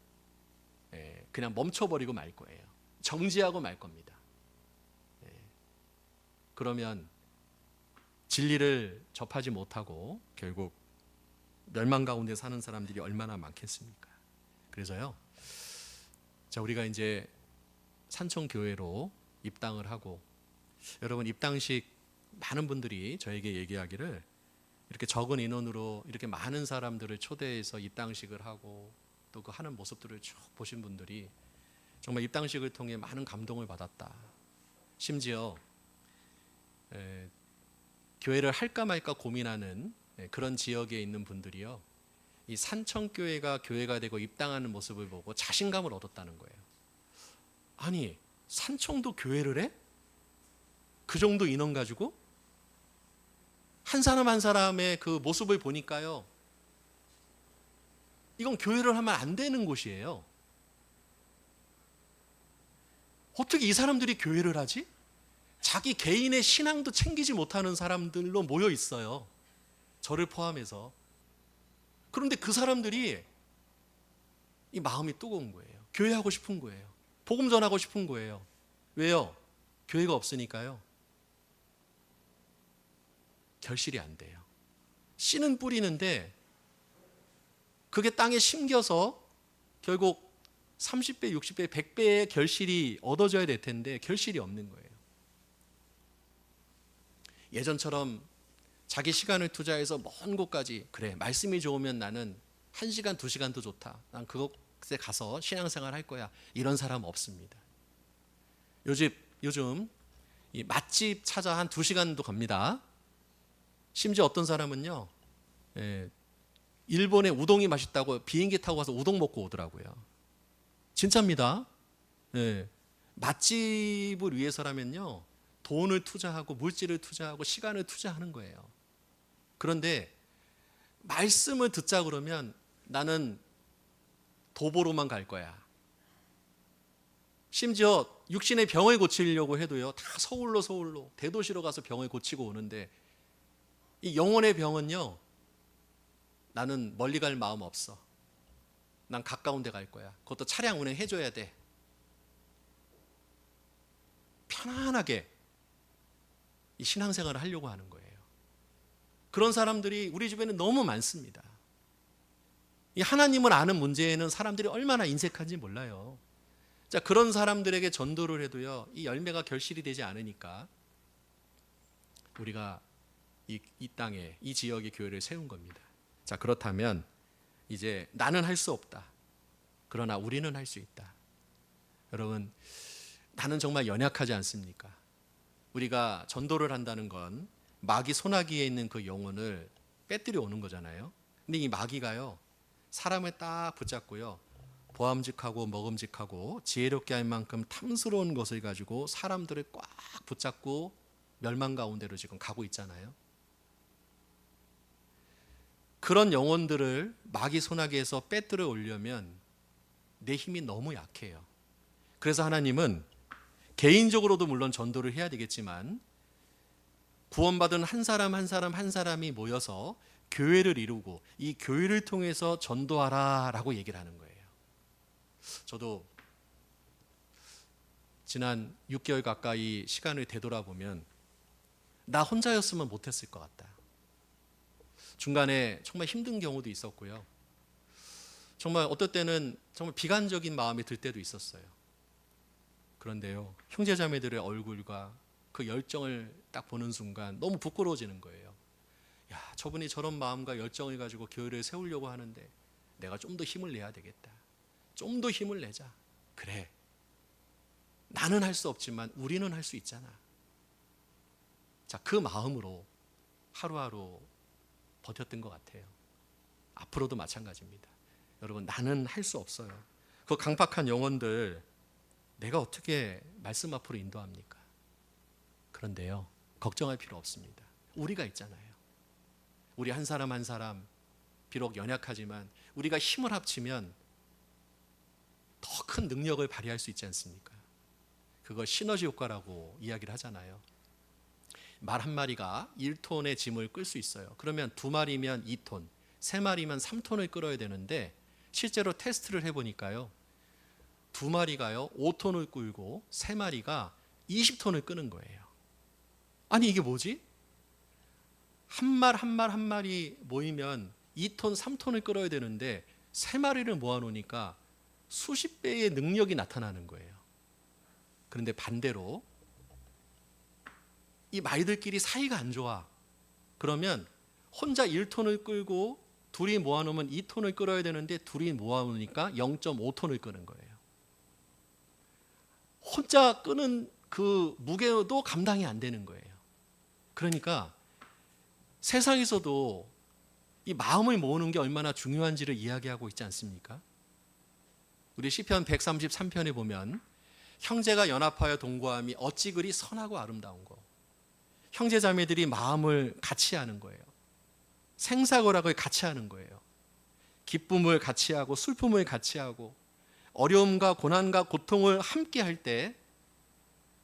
그냥 멈춰버리고 말 거예요. 정지하고 말 겁니다. 그러면 진리를 접하지 못하고 결국 멸망 가운데 사는 사람들이 얼마나 많겠습니까? 그래서요, 자, 우리가 이제 산청교회로 입당을 하고, 여러분 입당식 많은 분들이 저에게 얘기하기를 이렇게 적은 인원으로 이렇게 많은 사람들을 초대해서 입당식을 하고 또 그 하는 모습들을 쭉 보신 분들이 정말 입당식을 통해 많은 감동을 받았다. 심지어 교회를 할까 말까 고민하는 그런 지역에 있는 분들이요, 이 산청교회가 교회가 되고 입당하는 모습을 보고 자신감을 얻었다는 거예요. 아니, 산청도 교회를 해? 그 정도 인원 가지고? 한 사람 한 사람의 그 모습을 보니까요, 이건 교회를 하면 안 되는 곳이에요. 어떻게 이 사람들이 교회를 하지? 자기 개인의 신앙도 챙기지 못하는 사람들로 모여 있어요. 저를 포함해서. 그런데 그 사람들이 이 마음이 뜨거운 거예요. 교회 하고 싶은 거예요. 복음 전하고 싶은 거예요. 왜요? 교회가 없으니까요. 결실이 안 돼요. 씨는 뿌리는데 그게 땅에 심겨서 결국 30배, 60배, 100배의 결실이 얻어져야 될 텐데 결실이 없는 거예요. 예전처럼 자기 시간을 투자해서 먼 곳까지, 그래 말씀이 좋으면 나는 1시간, 2시간도 좋다, 난 그곳에 가서 신앙생활 할 거야, 이런 사람 없습니다. 요즘 이 맛집 찾아 한 2시간도 갑니다. 심지어 어떤 사람은요, 일본의 우동이 맛있다고 비행기 타고 가서 우동 먹고 오더라고요. 진짜입니다. 맛집을 위해서라면요, 돈을 투자하고 물질을 투자하고 시간을 투자하는 거예요. 그런데 말씀을 듣자 그러면 나는 도보로만 갈 거야. 심지어 육신의 병을 고치려고 해도요, 다 서울로 대도시로 가서 병을 고치고 오는데, 이 영혼의 병은요, 나는 멀리 갈 마음 없어. 난 가까운 데 갈 거야. 그것도 차량 운행해줘야 돼. 편안하게 이 신앙생활을 하려고 하는 거예요. 그런 사람들이 우리 주변에 너무 많습니다. 이 하나님을 아는 문제에는 사람들이 얼마나 인색한지 몰라요. 자, 그런 사람들에게 전도를 해도요, 이 열매가 결실이 되지 않으니까 우리가 이 땅에, 이 지역의 교회를 세운 겁니다. 자, 그렇다면 이제 나는 할 수 없다, 그러나 우리는 할 수 있다. 여러분, 나는 정말 연약하지 않습니까? 우리가 전도를 한다는 건 마귀 소나기에 있는 그 영혼을 빼뜨려 오는 거잖아요. 근데 이 마귀가요, 사람을 딱 붙잡고요, 보암직하고 먹음직하고 지혜롭게 할 만큼 탐스러운 것을 가지고 사람들을 꽉 붙잡고 멸망 가운데로 지금 가고 있잖아요. 그런 영혼들을 마귀 소나기에서 빼뜨려 오려면 내 힘이 너무 약해요. 그래서 하나님은 개인적으로도 물론 전도를 해야 되겠지만, 구원받은 한 사람 한 사람이 모여서 교회를 이루고 이 교회를 통해서 전도하라라고 얘기를 하는 거예요. 저도 지난 6개월 가까이 시간을 되돌아보면 나 혼자였으면 못했을 것 같다. 중간에 정말 힘든 경우도 있었고요. 정말 어떨 때는 정말 비관적인 마음이 들 때도 있었어요. 그런데요, 형제자매들의 얼굴과 그 열정을 딱 보는 순간 너무 부끄러워지는 거예요. 야, 저분이 저런 마음과 열정을 가지고 교회를 세우려고 하는데 내가 좀 더 힘을 내야 되겠다. 좀 더 힘을 내자. 그래, 나는 할 수 없지만 우리는 할 수 있잖아. 자, 그 마음으로 하루하루 버텼던 것 같아요. 앞으로도 마찬가지입니다. 여러분, 나는 할 수 없어요. 그 강팍한 영혼들 내가 어떻게 말씀 앞으로 인도합니까? 그런데요, 걱정할 필요 없습니다. 우리가 있잖아요. 우리 한 사람 한 사람 비록 연약하지만 우리가 힘을 합치면 더 큰 능력을 발휘할 수 있지 않습니까? 그걸 시너지 효과라고 이야기를 하잖아요. 말 한 마리가 1톤의 짐을 끌 수 있어요. 그러면 2마리면 2톤, 3마리면 3톤을 끌어야 되는데 실제로 테스트를 해보니까요, 2마리가요 5톤을 끌고 3마리가 20톤을 끄는 거예요. 아니, 이게 뭐지? 한 마리 모이면 2톤, 3톤을 끌어야 되는데 3마리를 모아놓으니까 수십 배의 능력이 나타나는 거예요. 그런데 반대로 이 말들끼리 사이가 안 좋아. 그러면 혼자 1톤을 끌고 둘이 모아놓으면 2톤을 끌어야 되는데 둘이 모아놓으니까 0.5톤을 끄는 거예요. 혼자 끄는 그 무게도 감당이 안 되는 거예요. 그러니까 세상에서도 이 마음을 모으는 게 얼마나 중요한지를 이야기하고 있지 않습니까? 우리 시편 133편에 보면 형제가 연합하여 동거함이 어찌 그리 선하고 아름다운 거. 형제 자매들이 마음을 같이 하는 거예요. 생사고락을 같이 하는 거예요. 기쁨을 같이 하고 슬픔을 같이 하고 어려움과 고난과 고통을 함께 할 때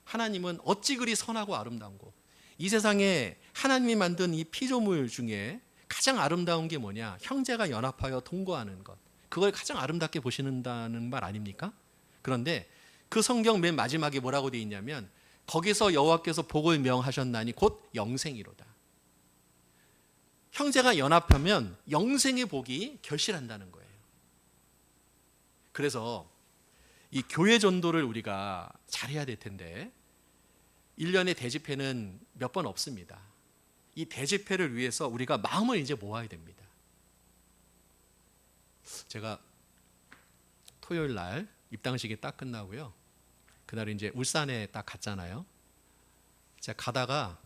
하나님은 어찌 그리 선하고 아름다운 거. 이 세상에 하나님이 만든 이 피조물 중에 가장 아름다운 게 뭐냐? 형제가 연합하여 동거하는 것. 그걸 가장 아름답게 보시는다는 말 아닙니까? 그런데 그 성경 맨 마지막에 뭐라고 되어 있냐면 거기서 여호와께서 복을 명하셨나니 곧 영생이로다. 형제가 연합하면 영생의 복이 결실한다는 거예요. 그래서 이 교회 전도를 우리가 잘해야 될 텐데 1년에 대집회는 몇 번 없습니다. 이 대집회를 위해서 우리가 마음을 이제 모아야 됩니다. 제가 토요일 날 입당식이 딱 끝나고요. 그날 이제 울산에 딱 갔잖아요. 제가 가다가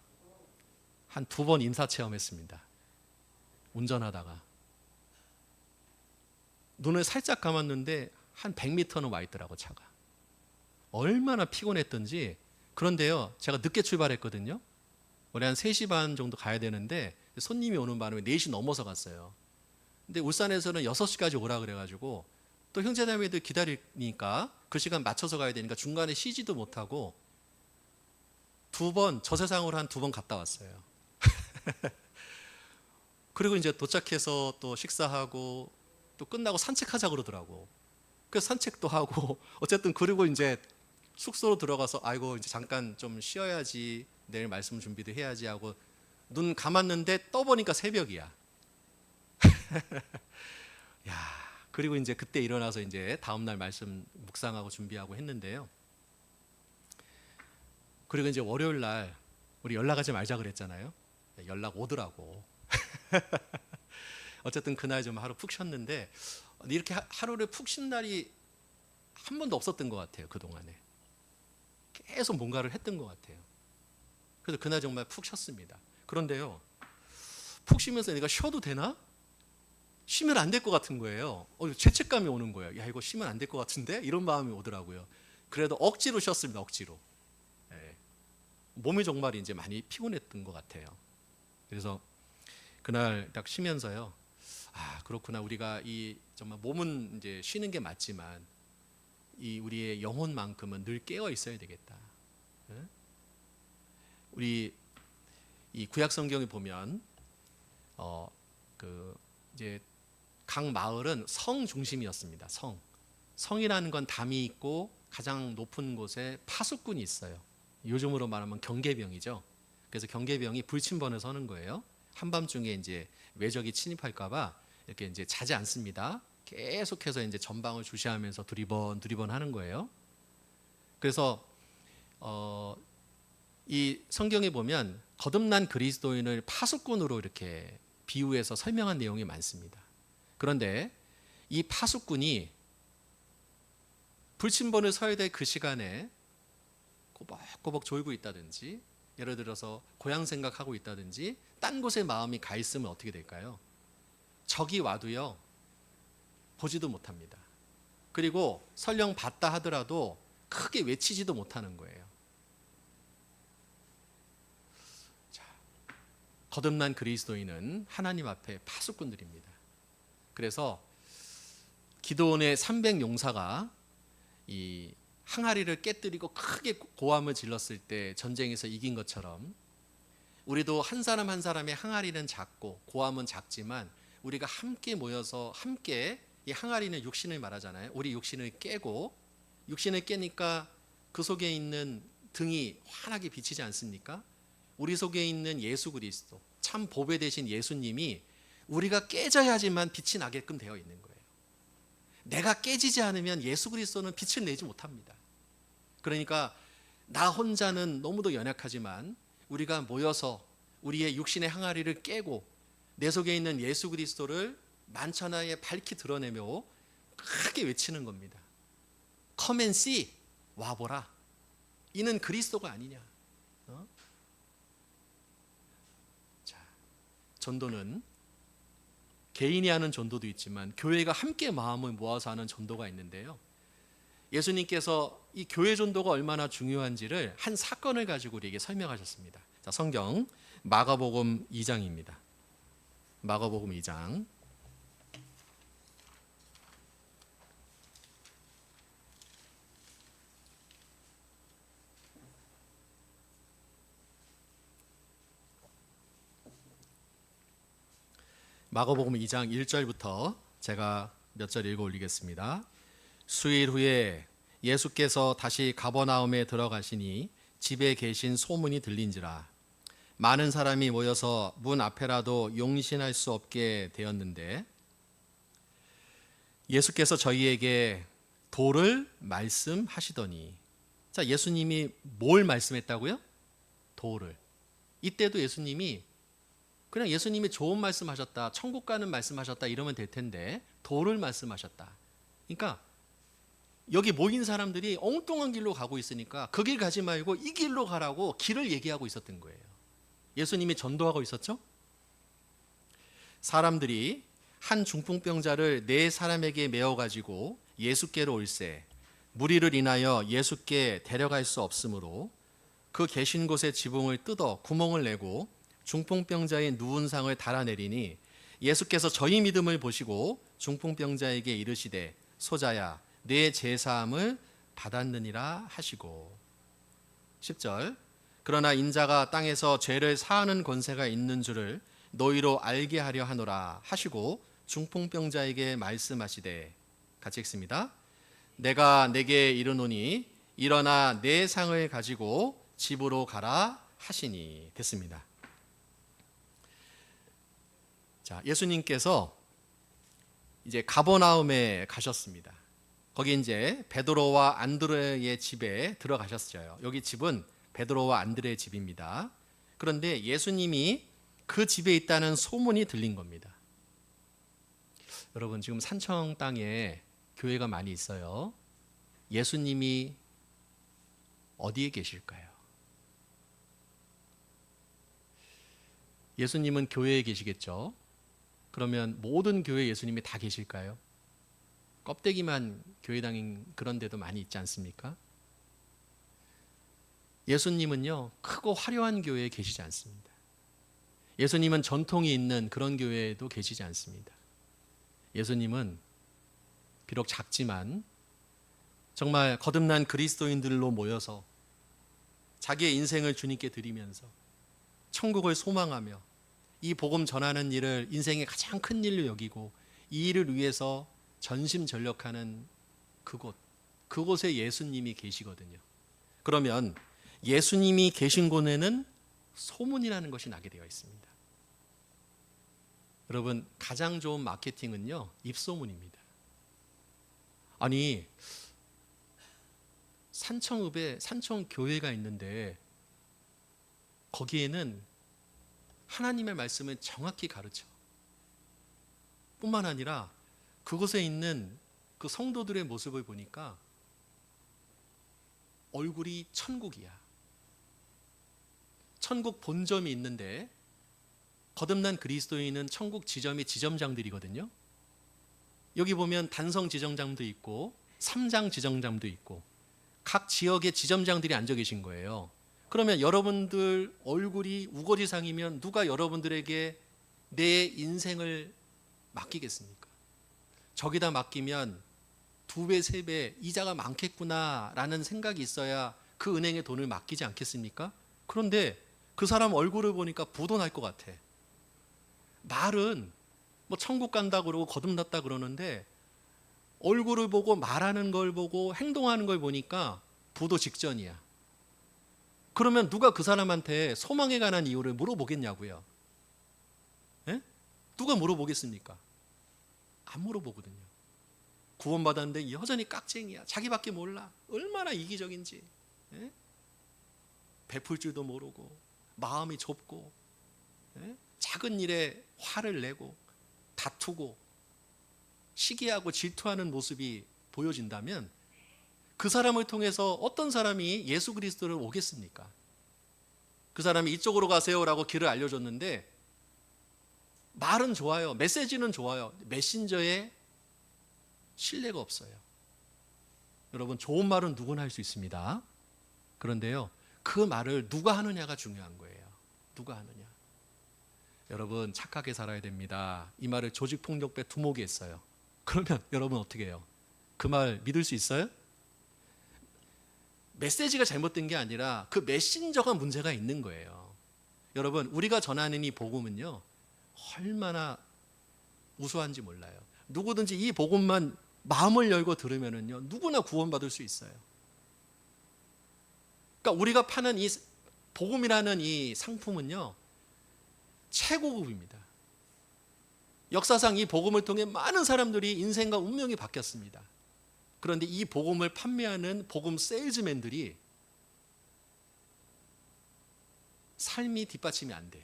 한 2번 인사 체험했습니다. 운전하다가 눈을 살짝 감았는데 한 100m는 와 있더라고 차가. 얼마나 피곤했던지. 그런데요, 제가 늦게 출발했거든요. 원래 한 3시 반 정도 가야 되는데 손님이 오는 바람에 4시 넘어서 갔어요. 근데 울산에서는 6시까지 오라 그래가지고 또 형제자매들 기다리니까 그 시간 맞춰서 가야 되니까 중간에 쉬지도 못하고 2번 저 세상으로 한 2번 갔다 왔어요. 그리고 이제 도착해서 또 식사하고 또 끝나고 산책하자 그러더라고. 그래서 산책도 하고 어쨌든 그리고 이제 숙소로 들어가서 아이고 이제 잠깐 좀 쉬어야지, 내일 말씀 준비도 해야지 하고 눈 감았는데 떠보니까 새벽이야. 야, 그리고 이제 그때 일어나서 이제 다음날 말씀 묵상하고 준비하고 했는데요. 그리고 이제 월요일 날 우리 연락하지 말자 그랬잖아요. 연락 오더라고. 어쨌든 그날 좀 하루 푹 쉬었는데 이렇게 하루를 푹 쉰 날이 한 번도 없었던 것 같아요. 그동안에 계속 뭔가를 했던 것 같아요. 그래서 그날 정말 푹 쉬었습니다. 그런데요, 푹 쉬면서 내가 쉬어도 되나? 쉬면 안 될 것 같은 거예요. 죄책감이 오는 거예요. 야, 이거 쉬면 안 될 것 같은데? 이런 마음이 오더라고요. 그래도 억지로 쉬었습니다. 억지로. 예. 몸이 정말 이제 많이 피곤했던 것 같아요. 그래서 그날 딱 쉬면서요. 아, 그렇구나. 우리가 이 정말 몸은 이제 쉬는 게 맞지만 이 우리의 영혼만큼은 늘 깨어 있어야 되겠다. 예? 우리 이 구약 성경에 보면 그 이제 각 마을은 성 중심이었습니다. 성이라는 건 담이 있고 가장 높은 곳에 파수꾼이 있어요. 요즘으로 말하면 경계병이죠. 그래서 경계병이 불침번에 서는 거예요. 한밤중에 이제 외적이 침입할까봐 이렇게 이제 자지 않습니다. 계속해서 이제 전방을 주시하면서 두리번 하는 거예요. 그래서 이 성경에 보면 거듭난 그리스도인을 파수꾼으로 이렇게 비유해서 설명한 내용이 많습니다. 그런데 이 파수꾼이 불침번을 서야 될 그 시간에 꼬박꼬박 졸고 있다든지, 예를 들어서 고향 생각하고 있다든지 딴 곳에 마음이 가 있으면 어떻게 될까요? 적이 와도요 보지도 못합니다. 그리고 설령 봤다 하더라도 크게 외치지도 못하는 거예요. 자, 거듭난 그리스도인은 하나님 앞에 파수꾼들입니다. 그래서 기드온의 300용사가 이 항아리를 깨뜨리고 크게 고함을 질렀을 때 전쟁에서 이긴 것처럼 우리도 한 사람 한 사람의 항아리는 작고 고함은 작지만 우리가 함께 모여서 함께, 이 항아리는 육신을 말하잖아요. 우리 육신을 깨고, 육신을 깨니까 그 속에 있는 등이 환하게 비치지 않습니까? 우리 속에 있는 예수 그리스도, 참 보배 되신 예수님이 우리가 깨져야지만 빛이 나게끔 되어 있는 거예요. 내가 깨지지 않으면 예수 그리스도는 빛을 내지 못합니다. 그러니까 나 혼자는 너무도 연약하지만 우리가 모여서 우리의 육신의 항아리를 깨고 내 속에 있는 예수 그리스도를 만천하에 밝히 드러내며 크게 외치는 겁니다. Come and see, 와보라. 이는 그리스도가 아니냐. 자, 전도는 개인이 하는 전도도 있지만 교회가 함께 마음을 모아서 하는 전도가 있는데요. 예수님께서 이 교회 전도가 얼마나 중요한지를 한 사건을 가지고 우리에게 설명하셨습니다. 자, 성경 마가복음 2장입니다. 마가복음 2장. 마가복음 2장 1절부터 제가 몇 절 읽어 올리겠습니다. 수일 후에 예수께서 다시 가버나움에 들어가시니 집에 계신 소문이 들린지라 많은 사람이 모여서 문 앞에라도 용신할 수 없게 되었는데 예수께서 저희에게 도를 말씀하시더니, 자, 예수님이 뭘 말씀했다고요? 도를. 이때도 예수님이 그냥 예수님이 좋은 말씀하셨다, 천국 가는 말씀하셨다 이러면 될 텐데 도를 말씀하셨다. 그러니까 여기 모인 사람들이 엉뚱한 길로 가고 있으니까 그 길 가지 말고 이 길로 가라고 길을 얘기하고 있었던 거예요. 예수님이 전도하고 있었죠. 사람들이 한 중풍병자를 네 사람에게 메어가지고 예수께로 올세 무리를 인하여 예수께 데려갈 수 없으므로 그 계신 곳의 지붕을 뜯어 구멍을 내고 중풍병자의 누운 상을 달아내리니 예수께서 저희 믿음을 보시고 중풍병자에게 이르시되 소자야 내 제사함을 받았느니라 하시고 10절 그러나 인자가 땅에서 죄를 사하는 권세가 있는 줄을 너희로 알게 하려 하노라 하시고 중풍병자에게 말씀하시되 같이 읽습니다. 내가 내게 이르노니 일어나 내 상을 가지고 집으로 가라 하시니 됐습니다. 자, 예수님께서 이제 가버나움에 가셨습니다. 거기 이제 베드로와 안드레의 집에 들어가셨어요. 여기 집은 베드로와 안드레의 집입니다. 그런데 예수님이 그 집에 있다는 소문이 들린 겁니다. 여러분, 지금 산청 땅에 교회가 많이 있어요. 예수님이 어디에 계실까요? 예수님은 교회에 계시겠죠. 그러면 모든 교회에 예수님이 다 계실까요? 껍데기만 교회당인 그런 데도 많이 있지 않습니까? 예수님은요, 크고 화려한 교회에 계시지 않습니다. 예수님은 전통이 있는 그런 교회에도 계시지 않습니다. 예수님은 비록 작지만 정말 거듭난 그리스도인들로 모여서 자기의 인생을 주님께 드리면서 천국을 소망하며 이 복음 전하는 일을 인생의 가장 큰 일로 여기고 이 일을 위해서 전심전력하는 그곳에 예수님이 계시거든요. 그러면 예수님이 계신 곳에는 소문이라는 것이 나게 되어 있습니다. 여러분, 가장 좋은 마케팅은요, 입소문입니다. 아니, 산청읍에 산청교회가 있는데 거기에는 하나님의 말씀을 정확히 가르쳐 뿐만 아니라 그곳에 있는 그 성도들의 모습을 보니까 얼굴이 천국이야. 천국 본점이 있는데 거듭난 그리스도인은 천국 지점이 지점장들이거든요. 여기 보면 단성 지점장도 있고 삼장 지점장도 있고 각 지역의 지점장들이 앉아 계신 거예요. 그러면 여러분들 얼굴이 우거지상이면 누가 여러분들에게 내 인생을 맡기겠습니까? 저기다 맡기면 2배, 3배 이자가 많겠구나라는 생각이 있어야 그 은행에 돈을 맡기지 않겠습니까? 그런데 그 사람 얼굴을 보니까 부도 날 것 같아. 말은 뭐 천국 간다 그러고 거듭났다 그러는데 얼굴을 보고 말하는 걸 보고 행동하는 걸 보니까 부도 직전이야. 그러면 누가 그 사람한테 소망에 관한 이유를 물어보겠냐고요? 에? 누가 물어보겠습니까? 안 물어보거든요. 구원받았는데 여전히 깍쟁이야. 자기밖에 몰라. 얼마나 이기적인지. 에? 베풀 줄도 모르고 마음이 좁고 작은 일에 화를 내고 다투고 시기하고 질투하는 모습이 보여진다면 그 사람을 통해서 어떤 사람이 예수 그리스도를 오겠습니까? 그 사람이 이쪽으로 가세요라고 길을 알려줬는데 말은 좋아요. 메시지는 좋아요. 메신저에 신뢰가 없어요. 여러분, 좋은 말은 누구나 할 수 있습니다. 그런데요, 그 말을 누가 하느냐가 중요한 거예요. 누가 하느냐. 여러분, 착하게 살아야 됩니다. 이 말을 조직폭력배 두목이 했어요. 그러면 여러분 어떻게 해요? 그 말 믿을 수 있어요? 메시지가 잘못된 게 아니라 그 메신저가 문제가 있는 거예요. 여러분, 우리가 전하는 이 복음은요, 얼마나 우수한지 몰라요. 누구든지 이 복음만 마음을 열고 들으면은요, 누구나 구원받을 수 있어요. 그러니까 우리가 파는 이 복음이라는 이 상품은요, 최고급입니다. 역사상 이 복음을 통해 많은 사람들이 인생과 운명이 바뀌었습니다. 그런데 이 복음을 판매하는 복음 세일즈맨들이 삶이 뒷받침이 안 돼.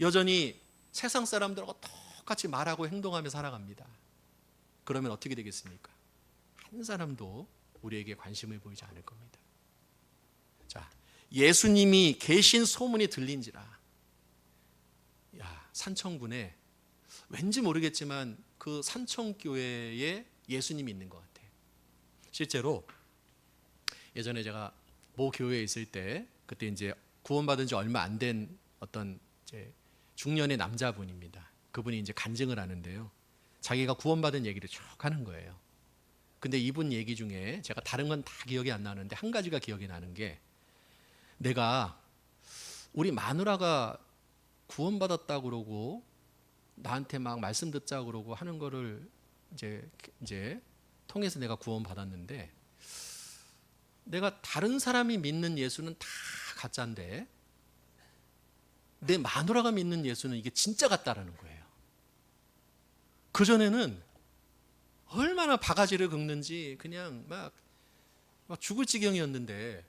여전히 세상 사람들하고 똑같이 말하고 행동하며 살아갑니다. 그러면 어떻게 되겠습니까? 한 사람도 우리에게 관심을 보이지 않을 겁니다. 자, 예수님이 계신 소문이 들린지라. 산청군에 왠지 모르겠지만 그 산청교회에 예수님이 있는 것 같아요. 실제로 예전에 제가 모 교회에 있을 때, 그때 이제 구원받은 지 얼마 안 된 어떤 이제 중년의 남자분입니다. 그분이 이제 간증을 하는데요, 자기가 구원받은 얘기를 쭉 하는 거예요. 근데 이분 얘기 중에 제가 다른 건 다 기억이 안 나는데 한 가지가 기억이 나는 게, 내가 우리 마누라가 구원받았다 그러고 나한테 막 말씀 듣자 그러고 하는 거를 이제 통해서 내가 구원받았는데, 내가 다른 사람이 믿는 예수는 다 가짜인데 내 마누라가 믿는 예수는 이게 진짜 같다라는 거예요. 그전에는 얼마나 바가지를 긁는지 그냥 막 죽을 지경이었는데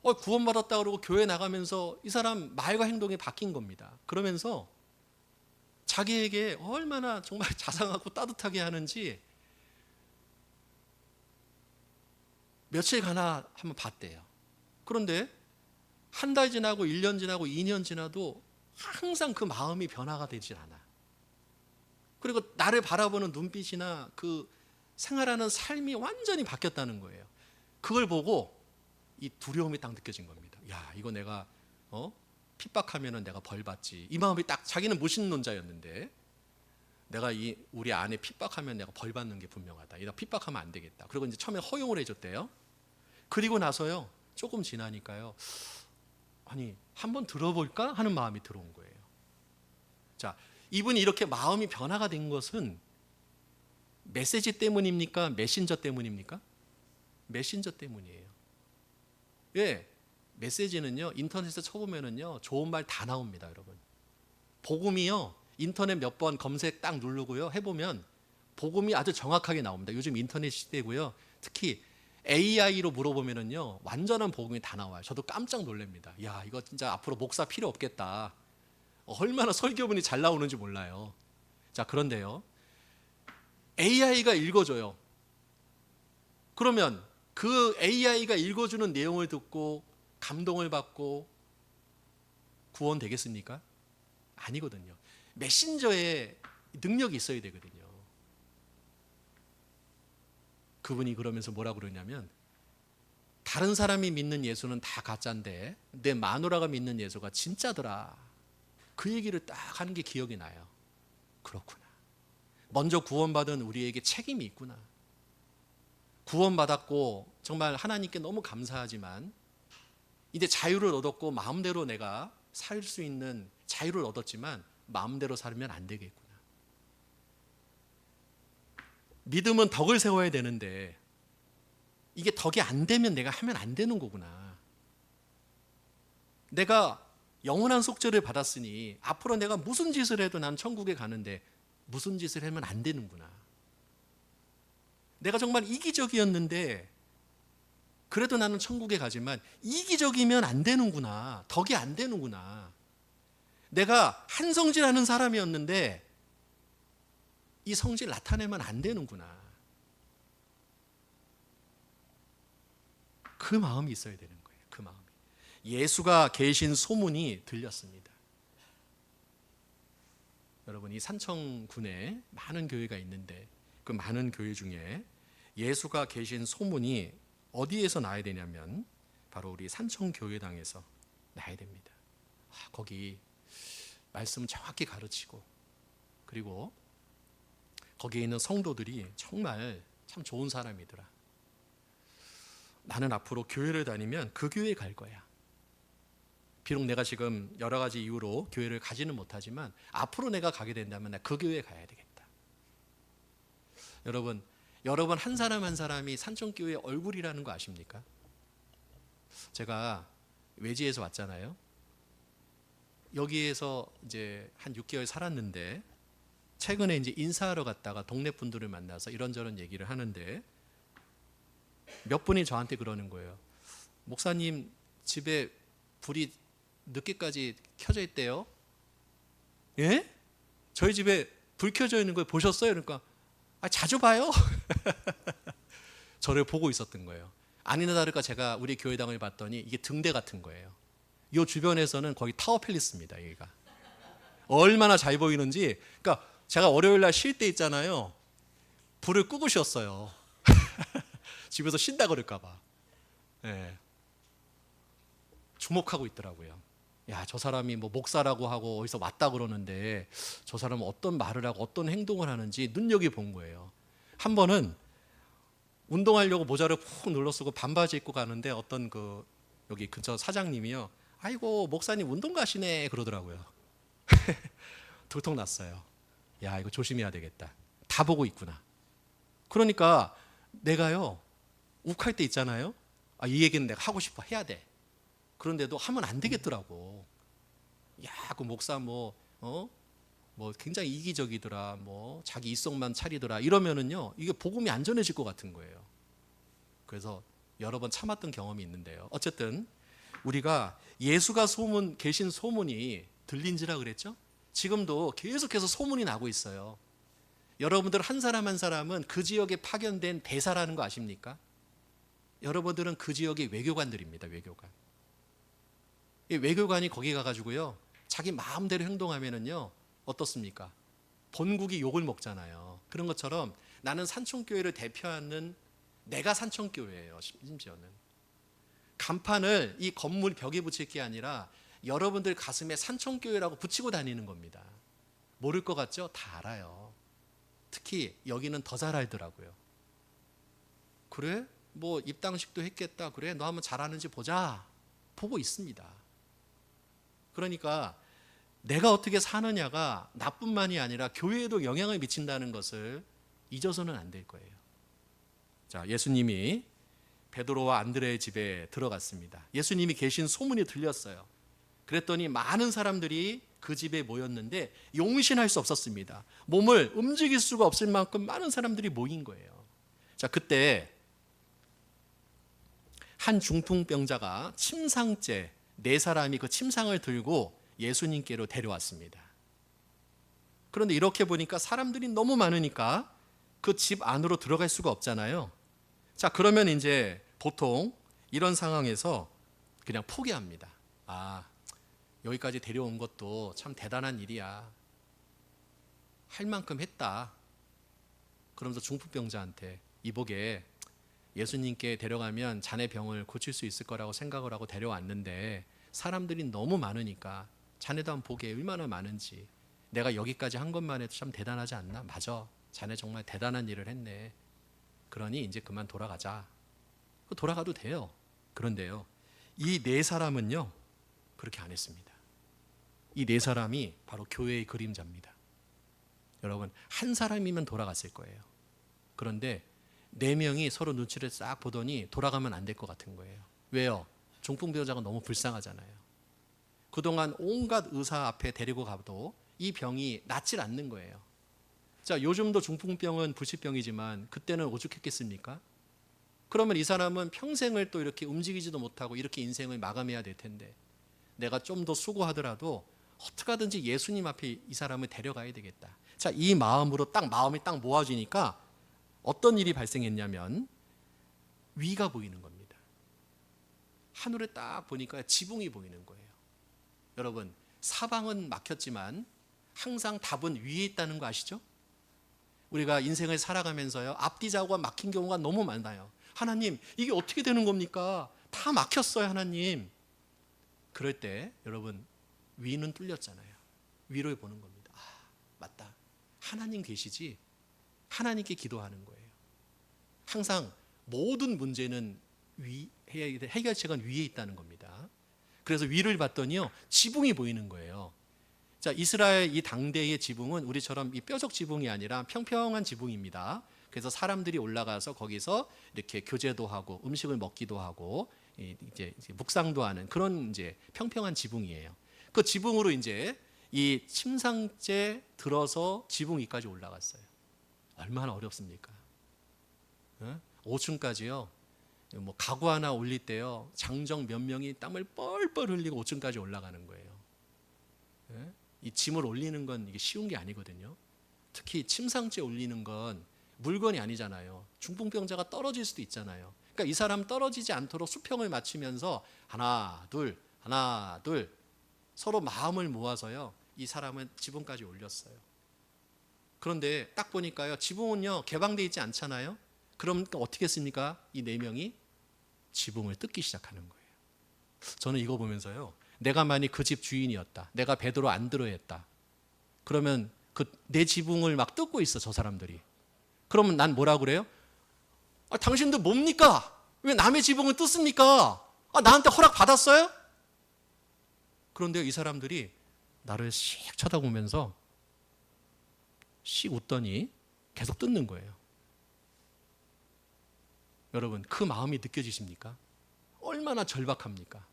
구원받았다 그러고 교회 나가면서 이 사람 말과 행동이 바뀐 겁니다. 그러면서 자기에게 얼마나 정말 자상하고 따뜻하게 하는지 며칠 가나 한번 봤대요. 그런데 한 달 지나고 1년 지나고 2년 지나도 항상 그 마음이 변화가 되질 않아. 그리고 나를 바라보는 눈빛이나 그 생활하는 삶이 완전히 바뀌었다는 거예요. 그걸 보고 이 두려움이 딱 느껴진 겁니다. 야, 이거 내가 핍박하면은 내가 벌 받지. 이 마음이 딱, 자기는 무신론자였는데 내가 우리 아내 핍박하면 내가 벌 받는 게 분명하다. 이거 핍박하면 안 되겠다. 그리고 이제 처음에 허용을 해줬대요. 그리고 나서요, 조금 지나니까요, 아니 한번 들어볼까 하는 마음이 들어온 거예요. 자, 이분이 이렇게 마음이 변화가 된 것은 메시지 때문입니까? 메신저 때문입니까? 메신저 때문이에요. 왜? 메시지는요, 인터넷에 쳐보면은요, 좋은 말 다 나옵니다, 여러분. 복음이요, 인터넷 몇 번 검색 딱 누르고요, 해보면 복음이 아주 정확하게 나옵니다. 요즘 인터넷 시대고요, 특히 AI로 물어보면은요, 완전한 복음이 다 나와요. 저도 깜짝 놀랍니다. 야, 이거 진짜 앞으로 목사 필요 없겠다. 얼마나 설교문이 잘 나오는지 몰라요. 자, 그런데요, AI가 읽어줘요. 그러면 그 AI가 읽어주는 내용을 듣고 감동을 받고 구원 되겠습니까? 아니거든요. 메신저에 능력이 있어야 되거든요. 그분이 그러면서 뭐라고 그러냐면, 다른 사람이 믿는 예수는 다 가짜인데 내 마누라가 믿는 예수가 진짜더라. 그 얘기를 딱 하는 게 기억이 나요. 그렇구나. 먼저 구원받은 우리에게 책임이 있구나. 구원받았고 정말 하나님께 너무 감사하지만 이제 자유를 얻었고 마음대로 내가 살 수 있는 자유를 얻었지만 마음대로 살면 안 되겠구나. 믿음은 덕을 세워야 되는데 이게 덕이 안 되면 내가 하면 안 되는 거구나. 내가 영원한 속죄를 받았으니 앞으로 내가 무슨 짓을 해도 난 천국에 가는데 무슨 짓을 하면 안 되는구나. 내가 정말 이기적이었는데 그래도 나는 천국에 가지만 이기적이면 안 되는구나. 덕이 안 되는구나. 내가 한 성질하는 사람이었는데 이 성질 나타내면 안 되는구나. 그 마음이 있어야 되는 거예요. 그 마음이. 예수가 계신 소문이 들렸습니다. 여러분, 이 산청군에 많은 교회가 있는데 그 많은 교회 중에 예수가 계신 소문이 어디에서 나야 되냐면 바로 우리 산청교회당에서 나야 됩니다. 거기 말씀 정확히 가르치고 그리고 거기에 있는 성도들이 정말 참 좋은 사람이더라. 나는 앞으로 교회를 다니면 그 교회에 갈 거야. 비록 내가 지금 여러 가지 이유로 교회를 가지는 못하지만 앞으로 내가 가게 된다면 나 그 교회에 가야 되겠다. 여러분 한 사람 한 사람이 산청교회의 얼굴이라는 거 아십니까? 제가 외지에서 왔잖아요. 여기에서 이제 한 6개월 살았는데 최근에 이제 인사하러 갔다가 동네 분들을 만나서 이런저런 얘기를 하는데 몇 분이 저한테 그러는 거예요. 목사님 집에 불이 늦게까지 켜져 있대요. 예? 저희 집에 불 켜져 있는 걸 보셨어요? 그러니까 자주 봐요. 저를 보고 있었던 거예요. 아니나 다를까 제가 우리 교회당을 봤더니 이게 등대 같은 거예요. 이 주변에서는 거의 타워 팰리스입니다. 여기가 얼마나 잘 보이는지. 그러니까 제가 월요일 날 쉴 때 있잖아요. 불을 끄고 쉬었어요. 집에서 쉰다 그럴까 봐. 네. 주목하고 있더라고요. 야, 저 사람이 뭐 목사라고 하고 어디서 왔다 그러는데 저 사람은 어떤 말을 하고 어떤 행동을 하는지 눈여겨본 거예요. 한 번은 운동하려고 모자를 푹 눌러쓰고 반바지 입고 가는데 어떤 그 여기 근처 사장님이요. 아이고 목사님 운동 가시네 그러더라고요. 들통났어요. 야, 이거 조심해야 되겠다. 다 보고 있구나. 그러니까 내가요 욱할 때 있잖아요. 이 얘기는 내가 하고 싶어 해야 돼. 그런데도 하면 안 되겠더라고. 야, 그 목사 뭐 굉장히 이기적이더라. 뭐 자기 이성만 차리더라. 이러면은요 이게 복음이 안 전해질 것 같은 거예요. 그래서 여러 번 참았던 경험이 있는데요. 어쨌든 우리가 예수가 계신 소문이 들린지라 그랬죠? 지금도 계속해서 소문이 나고 있어요. 여러분들 한 사람 한 사람은 그 지역에 파견된 대사라는 거 아십니까? 여러분들은 그 지역의 외교관들입니다. 외교관. 이 외교관이 거기 가가지고요 자기 마음대로 행동하면은요 어떻습니까? 본국이 욕을 먹잖아요. 그런 것처럼 나는 산청교회를 대표하는 내가 산청교회예요. 심지어는 간판을 이 건물 벽에 붙일 게 아니라 여러분들 가슴에 산청교회라고 붙이고 다니는 겁니다. 모를 것 같죠? 다 알아요. 특히 여기는 더 잘 알더라고요. 그래? 뭐 입당식도 했겠다. 그래? 너 한번 잘하는지 보자. 보고 있습니다. 그러니까 내가 어떻게 사느냐가 나뿐만이 아니라 교회에도 영향을 미친다는 것을 잊어서는 안 될 거예요. 자, 예수님이 베드로와 안드레의 집에 들어갔습니다. 예수님이 계신 소문이 들렸어요. 그랬더니 많은 사람들이 그 집에 모였는데 용신할 수 없었습니다. 몸을 움직일 수가 없을 만큼 많은 사람들이 모인 거예요. 자, 그때 한 중풍병자가 침상째 4사람이 그 침상을 들고 예수님께로 데려왔습니다. 그런데 이렇게 보니까 사람들이 너무 많으니까 그 집 안으로 들어갈 수가 없잖아요. 자, 그러면 이제 보통 이런 상황에서 그냥 포기합니다. 여기까지 데려온 것도 참 대단한 일이야. 할 만큼 했다. 그러면서 중풍병자한테 이보게 예수님께 데려가면 자네 병을 고칠 수 있을 거라고 생각을 하고 데려왔는데 사람들이 너무 많으니까 자네도 한번 보게 얼마나 많은지. 내가 여기까지 한 것만 해도 참 대단하지 않나? 맞아. 자네 정말 대단한 일을 했네. 그러니 이제 그만 돌아가자. 돌아가도 돼요. 그런데요, 이 4사람은요 그렇게 안 했습니다. 이 4사람이 바로 교회의 그림자입니다. 여러분, 한 사람이면 돌아갔을 거예요. 그런데 4명이 서로 눈치를 싹 보더니 돌아가면 안 될 것 같은 거예요. 왜요? 중풍병자가 너무 불쌍하잖아요. 그동안 온갖 의사 앞에 데리고 가도 이 병이 낫질 않는 거예요. 자, 요즘도 중풍병은 불치병이지만 그때는 오죽했겠습니까? 그러면 이 사람은 평생을 또 이렇게 움직이지도 못하고 이렇게 인생을 마감해야 될 텐데 내가 좀 더 수고하더라도 어떻게 하든지 예수님 앞에 이 사람을 데려가야 되겠다. 자, 이 마음으로 마음이 딱 모아지니까 어떤 일이 발생했냐면 위가 보이는 겁니다. 하늘에 딱 보니까 지붕이 보이는 거예요. 여러분, 사방은 막혔지만 항상 답은 위에 있다는 거 아시죠? 우리가 인생을 살아가면서요, 앞뒤 좌우가 막힌 경우가 너무 많아요. 하나님, 이게 어떻게 되는 겁니까? 다 막혔어요, 하나님. 그럴 때 여러분, 위는 뚫렸잖아요. 위를 보는 겁니다. 아, 맞다. 하나님 계시지? 하나님께 기도하는 거예요. 항상 모든 문제는 해결책은 위에 있다는 겁니다. 그래서 위를 봤더니요, 지붕이 보이는 거예요. 자, 이스라엘 이 당대의 지붕은 우리처럼 이 뾰족 지붕이 아니라 평평한 지붕입니다. 그래서 사람들이 올라가서 거기서 이렇게 교제도 하고 음식을 먹기도 하고 이제 묵상도 하는 그런 이제 평평한 지붕이에요. 그 지붕으로 이제 이 침상째 들어서 지붕 위까지 올라갔어요. 얼마나 어렵습니까? 5층까지요. 뭐 가구 하나 올릴 때요, 장정 몇 명이 땀을 뻘뻘 흘리고 5층까지 올라가는 거예요. 이 짐을 올리는 건 이게 쉬운 게 아니거든요. 특히 침상째 올리는 건 물건이 아니잖아요. 중풍병자가 떨어질 수도 있잖아요. 그러니까 이 사람 떨어지지 않도록 수평을 맞추면서 하나 둘 서로 마음을 모아서요, 이 사람은 지붕까지 올렸어요. 그런데 딱 보니까요, 지붕은요 개방되어 있지 않잖아요. 그럼 어떻게 했습니까? 이 4명이 지붕을 뜯기 시작하는 거예요. 저는 이거 보면서요, 내가 만약 그 집 주인이었다, 내가 베드로 안 들어야 했다, 그러면 내 지붕을 막 뜯고 있어, 저 사람들이. 그러면 난 뭐라 그래요? 아, 당신들 뭡니까? 왜 남의 지붕을 뜯습니까? 아, 나한테 허락 받았어요? 그런데 이 사람들이 나를 씩 쳐다보면서 씩 웃더니 계속 뜯는 거예요. 여러분, 그 마음이 느껴지십니까? 얼마나 절박합니까?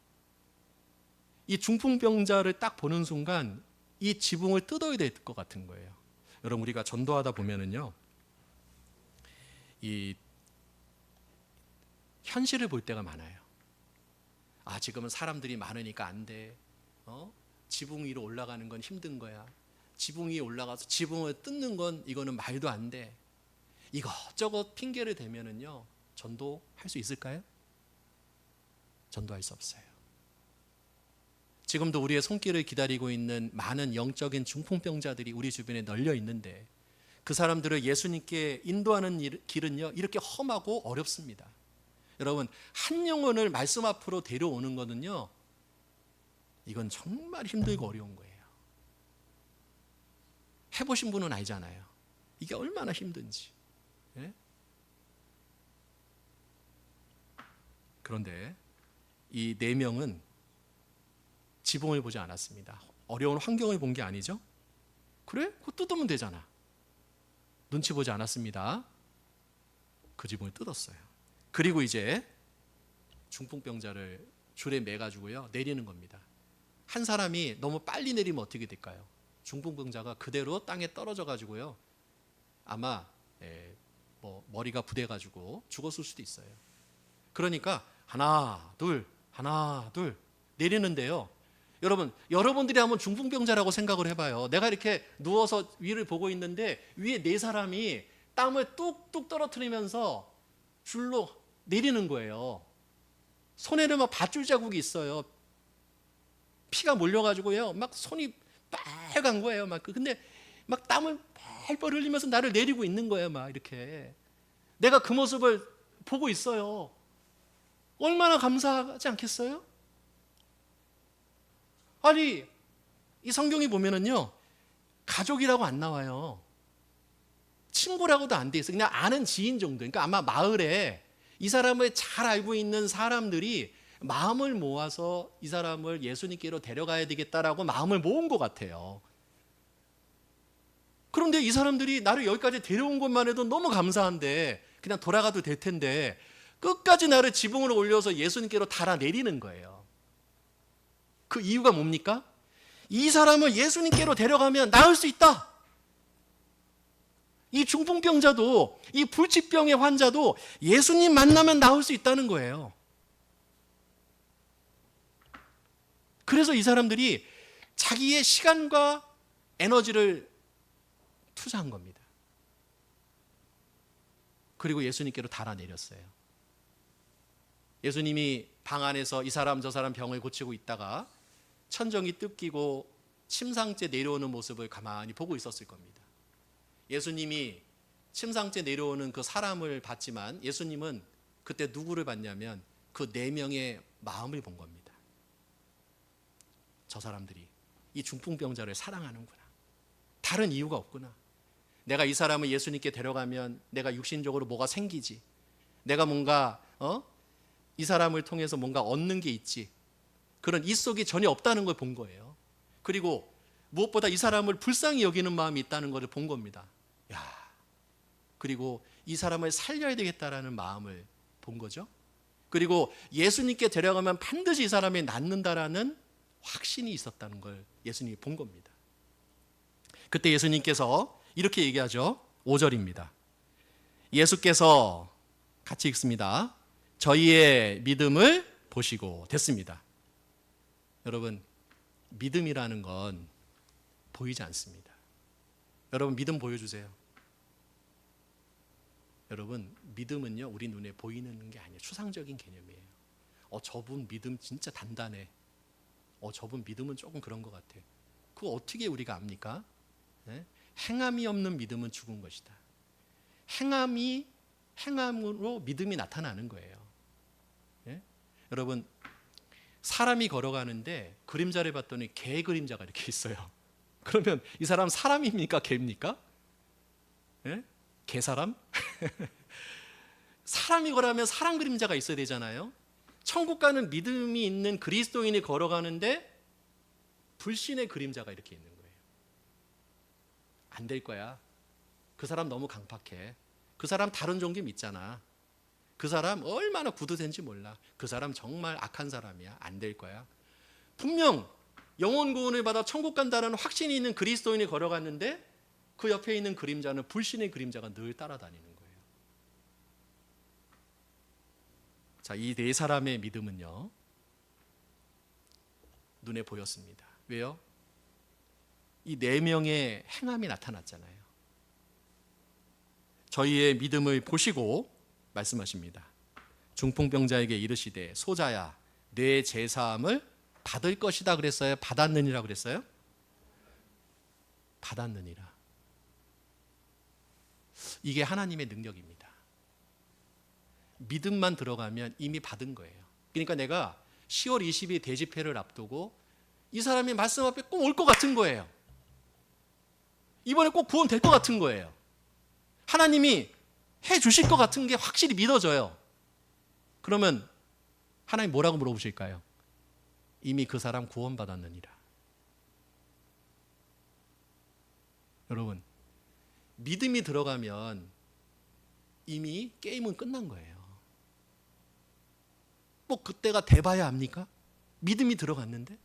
이 중풍병자를 딱 보는 순간 이 지붕을 뜯어야 될 것 같은 거예요. 여러분, 우리가 전도하다 보면은요, 이 현실을 볼 때가 많아요. 아, 지금은 사람들이 많으니까 안 돼. 지붕 위로 올라가는 건 힘든 거야. 지붕 위에 올라가서 지붕을 뜯는 건 이거는 말도 안 돼. 이것저것 핑계를 대면은요, 전도할 수 있을까요? 전도할 수 없어요. 지금도 우리의 손길을 기다리고 있는 많은 영적인 중풍병자들이 우리 주변에 널려 있는데 그 사람들을 예수님께 인도하는 길은요, 이렇게 험하고 어렵습니다. 여러분, 한 영혼을 말씀 앞으로 데려오는 거는요, 이건 정말 힘들고 어려운 거예요. 해보신 분은 알잖아요. 이게 얼마나 힘든지. 예? 그런데 이 4명은 지붕을 보지 않았습니다. 어려운 환경을 본 게 아니죠. 그래? 그거 뜯으면 되잖아. 눈치 보지 않았습니다. 그 지붕을 뜯었어요. 그리고 이제 중풍병자를 줄에 매가지고요, 내리는 겁니다. 한 사람이 너무 빨리 내리면 어떻게 될까요? 중풍병자가 그대로 땅에 떨어져 가지고요, 아마 머리가 부대가지고 죽었을 수도 있어요. 그러니까 하나 둘 내리는데요, 여러분들이 한번 중풍병자라고 생각을 해봐요. 내가 이렇게 누워서 위를 보고 있는데 위에 4사람이 땀을 뚝뚝 떨어뜨리면서 줄로 내리는 거예요. 손에는 막 밧줄 자국이 있어요. 피가 몰려가지고요, 막 손이 빨간 거예요. 근데 막 땀을 펄펄 흘리면서 나를 내리고 있는 거예요. 막 이렇게. 내가 그 모습을 보고 있어요. 얼마나 감사하지 않겠어요? 아니, 이 성경이 보면은요, 가족이라고 안 나와요. 친구라고도 안 돼 있어요. 그냥 아는 지인 정도. 그러니까 아마 마을에 이 사람을 잘 알고 있는 사람들이 마음을 모아서 이 사람을 예수님께로 데려가야 되겠다라고 마음을 모은 것 같아요. 그런데 이 사람들이 나를 여기까지 데려온 것만 해도 너무 감사한데 그냥 돌아가도 될 텐데 끝까지 나를 지붕으로 올려서 예수님께로 달아내리는 거예요. 그 이유가 뭡니까? 이 사람을 예수님께로 데려가면 나을 수 있다. 이 중풍병자도, 이 불치병의 환자도 예수님 만나면 나을 수 있다는 거예요. 그래서 이 사람들이 자기의 시간과 에너지를 투자한 겁니다. 그리고 예수님께로 달아내렸어요. 예수님이 방 안에서 이 사람 저 사람 병을 고치고 있다가 천정이 뜯기고 침상째 내려오는 모습을 가만히 보고 있었을 겁니다. 예수님이 침상째 내려오는 그 사람을 봤지만 예수님은 그때 누구를 봤냐면 그 4명의 마음을 본 겁니다. 저 사람들이 이 중풍병자를 사랑하는구나. 다른 이유가 없구나. 내가 이 사람을 예수님께 데려가면 내가 육신적으로 뭐가 생기지. 내가 뭔가 이 사람을 통해서 뭔가 얻는 게 있지. 그런 이속이 전혀 없다는 걸 본 거예요. 그리고 무엇보다 이 사람을 불쌍히 여기는 마음이 있다는 것을 본 겁니다. 야, 그리고 이 사람을 살려야 되겠다라는 마음을 본 거죠. 그리고 예수님께 데려가면 반드시 이 사람이 낫는다라는 확신이 있었다는 걸 예수님이 본 겁니다. 그때 예수님께서 이렇게 얘기하죠. 5절입니다. 예수께서 같이 읽습니다. 저희의 믿음을 보시고 됐습니다. 여러분, 믿음이라는 건 보이지 않습니다. 여러분, 믿음 보여주세요. 여러분, 믿음은요, 우리 눈에 보이는 게 아니에요. 추상적인 개념이에요. 저분 믿음 진짜 단단해. 저분 믿음은 조금 그런 것 같아. 그거 어떻게 우리가 압니까? 네? 행함이 없는 믿음은 죽은 것이다. 행함으로 믿음이 나타나는 거예요. 네? 여러분, 사람이 걸어가는데 그림자를 봤더니 개 그림자가 이렇게 있어요. 그러면 이 사람 사람입니까? 개입니까? 네? 개사람? 사람이 걸어가면 사람 그림자가 있어야 되잖아요. 천국 가는 믿음이 있는 그리스도인이 걸어가는데 불신의 그림자가 이렇게 있는 거예요. 안 될 거야. 그 사람 너무 강팍해. 그 사람 다른 종교 믿잖아. 그 사람 얼마나 구두된지 몰라. 그 사람 정말 악한 사람이야. 안 될 거야. 분명 영혼 구원을 받아 천국 간다는 확신이 있는 그리스도인이 걸어갔는데 그 옆에 있는 그림자는 불신의 그림자가 늘 따라다니는 거예요. 자, 이 4사람의 믿음은요, 눈에 보였습니다. 왜요? 이 4명의 행함이 나타났잖아요. 저희의 믿음을 보시고 말씀하십니다. 중풍병자에게 이르시되 소자야 내 제사함을 받을 것이다 그랬어요? 받았느니라 그랬어요? 받았느니라. 이게 하나님의 능력입니다. 믿음만 들어가면 이미 받은 거예요. 그러니까 내가 10월 20일 대집회를 앞두고 이 사람이 말씀 앞에 꼭 올 것 같은 거예요. 이번에 꼭 구원될 것 같은 거예요. 하나님이 해 주실 것 같은 게 확실히 믿어져요. 그러면 하나님 뭐라고 물어보실까요? 이미 그 사람 구원받았느니라. 여러분, 믿음이 들어가면 이미 게임은 끝난 거예요. 뭐 그때가 돼봐야 합니까? 믿음이 들어갔는데?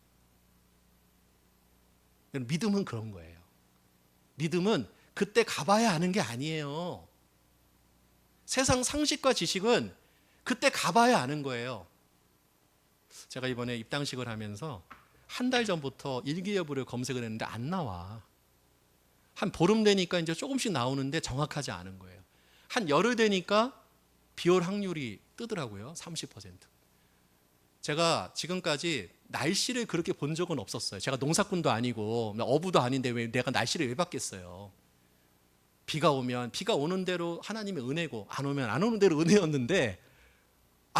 믿음은 그런 거예요. 믿음은 그때 가봐야 하는 게 아니에요. 세상 상식과 지식은 그때 가봐야 아는 거예요. 제가 이번에 입당식을 하면서 한 달 전부터 일기예보를 검색을 했는데 안 나와. 한 보름 되니까 이제 조금씩 나오는데 정확하지 않은 거예요. 한 열흘 되니까 비올 확률이 뜨더라고요. 30%. 제가 지금까지 날씨를 그렇게 본 적은 없었어요. 제가 농사꾼도 아니고 어부도 아닌데 왜 내가 날씨를 왜 받겠어요. 비가 오면 비가 오는 대로 하나님의 은혜고 안 오면 안 오는 대로 은혜였는데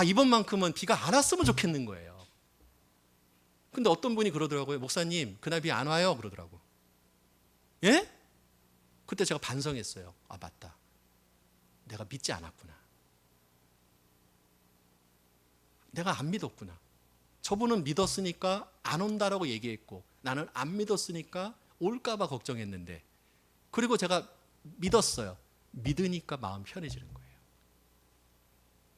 이번만큼은 비가 안 왔으면 좋겠는 거예요. 근데 어떤 분이 그러더라고요. 목사님 그날 비 안 와요 그러더라고. 예? 그때 제가 반성했어요. 맞다. 내가 믿지 않았구나. 내가 안 믿었구나. 저분은 믿었으니까 안 온다라고 얘기했고 나는 안 믿었으니까 올까 봐 걱정했는데 그리고 제가 믿었어요. 믿으니까 마음 편해지는 거예요.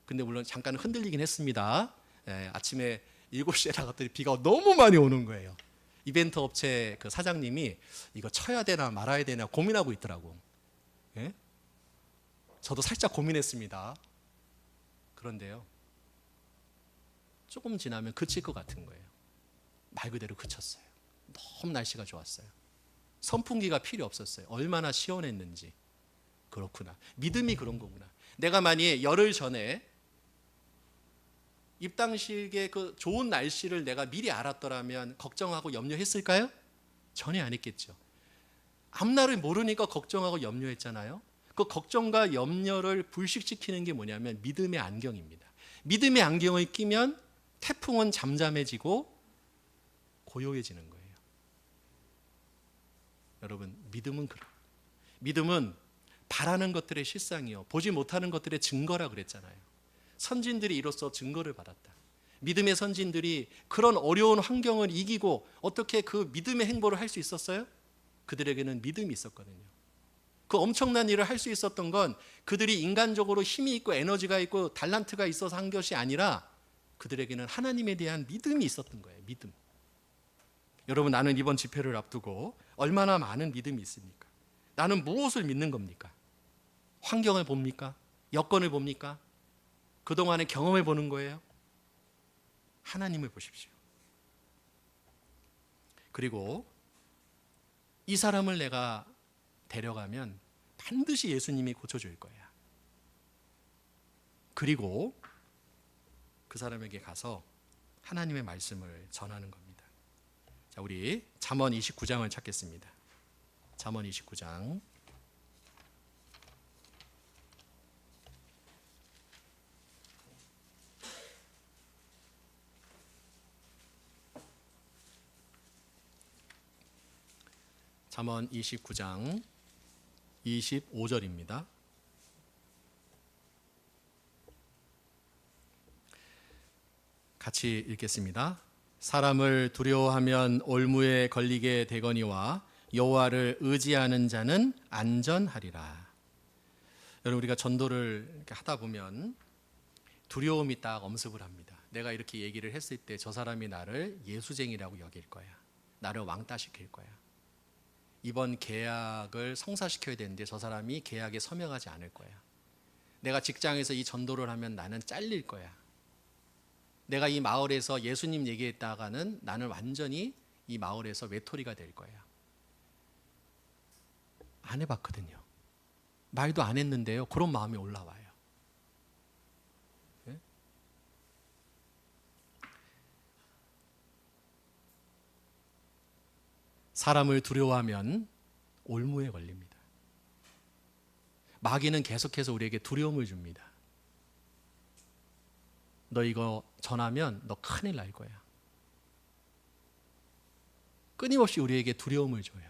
근데 물론 잠깐 흔들리긴 했습니다. 아침에 7시에 나갔더니 비가 너무 많이 오는 거예요. 이벤트 업체 그 사장님이 이거 쳐야 되나 말아야 되나 고민하고 있더라고. 예? 저도 살짝 고민했습니다. 그런데요, 조금 지나면 그칠 것 같은 거예요. 말 그대로 그쳤어요. 너무 날씨가 좋았어요. 선풍기가 필요 없었어요. 얼마나 시원했는지. 그렇구나. 믿음이 그런 거구나. 내가 만약에 열흘 전에 입당식의 그 좋은 날씨를 내가 미리 알았더라면 걱정하고 염려했을까요? 전혀 안 했겠죠. 앞날을 모르니까 걱정하고 염려했잖아요. 그 걱정과 염려를 불식시키는 게 뭐냐면 믿음의 안경입니다. 믿음의 안경을 끼면 태풍은 잠잠해지고 고요해지는 거예요. 여러분, 믿음은 그래요. 믿음은 바라는 것들의 실상이요, 보지 못하는 것들의 증거라 그랬잖아요. 선진들이 이로써 증거를 받았다. 믿음의 선진들이 그런 어려운 환경을 이기고 어떻게 그 믿음의 행보를 할 수 있었어요? 그들에게는 믿음이 있었거든요. 그 엄청난 일을 할 수 있었던 건 그들이 인간적으로 힘이 있고 에너지가 있고 달란트가 있어서 한 것이 아니라 그들에게는 하나님에 대한 믿음이 있었던 거예요. 믿음. 여러분, 나는 이번 집회를 앞두고 얼마나 많은 믿음이 있습니까? 나는 무엇을 믿는 겁니까? 환경을 봅니까? 여건을 봅니까? 그동안의 경험을 보는 거예요? 하나님을 보십시오. 그리고 이 사람을 내가 데려가면 반드시 예수님이 고쳐줄 거야. 그리고 그 사람에게 가서 하나님의 말씀을 전하는 겁니다. 자, 우리 잠언 29장을 찾겠습니다. 잠언 29장. 잠언 29장 25절입니다. 같이 읽겠습니다. 사람을 두려워하면 올무에 걸리게 되거니와 여호와를 의지하는 자는 안전하리라. 여러분, 우리가 전도를 이렇게 하다 보면 두려움이 딱 엄습을 합니다. 내가 이렇게 얘기를 했을 때 저 사람이 나를 예수쟁이라고 여길 거야. 나를 왕따시킬 거야. 이번 계약을 성사시켜야 되는데 저 사람이 계약에 서명하지 않을 거야. 내가 직장에서 이 전도를 하면 나는 잘릴 거야. 내가 이 마을에서 예수님 얘기했다가는 나는 완전히 이 마을에서 외톨이가 될 거야. 안 해봤거든요. 말도 안 했는데요, 그런 마음이 올라와요. 네? 사람을 두려워하면 올무에 걸립니다. 마귀는 계속해서 우리에게 두려움을 줍니다. 너 이거 전하면 너 큰일 날 거야. 끊임없이 우리에게 두려움을 줘요.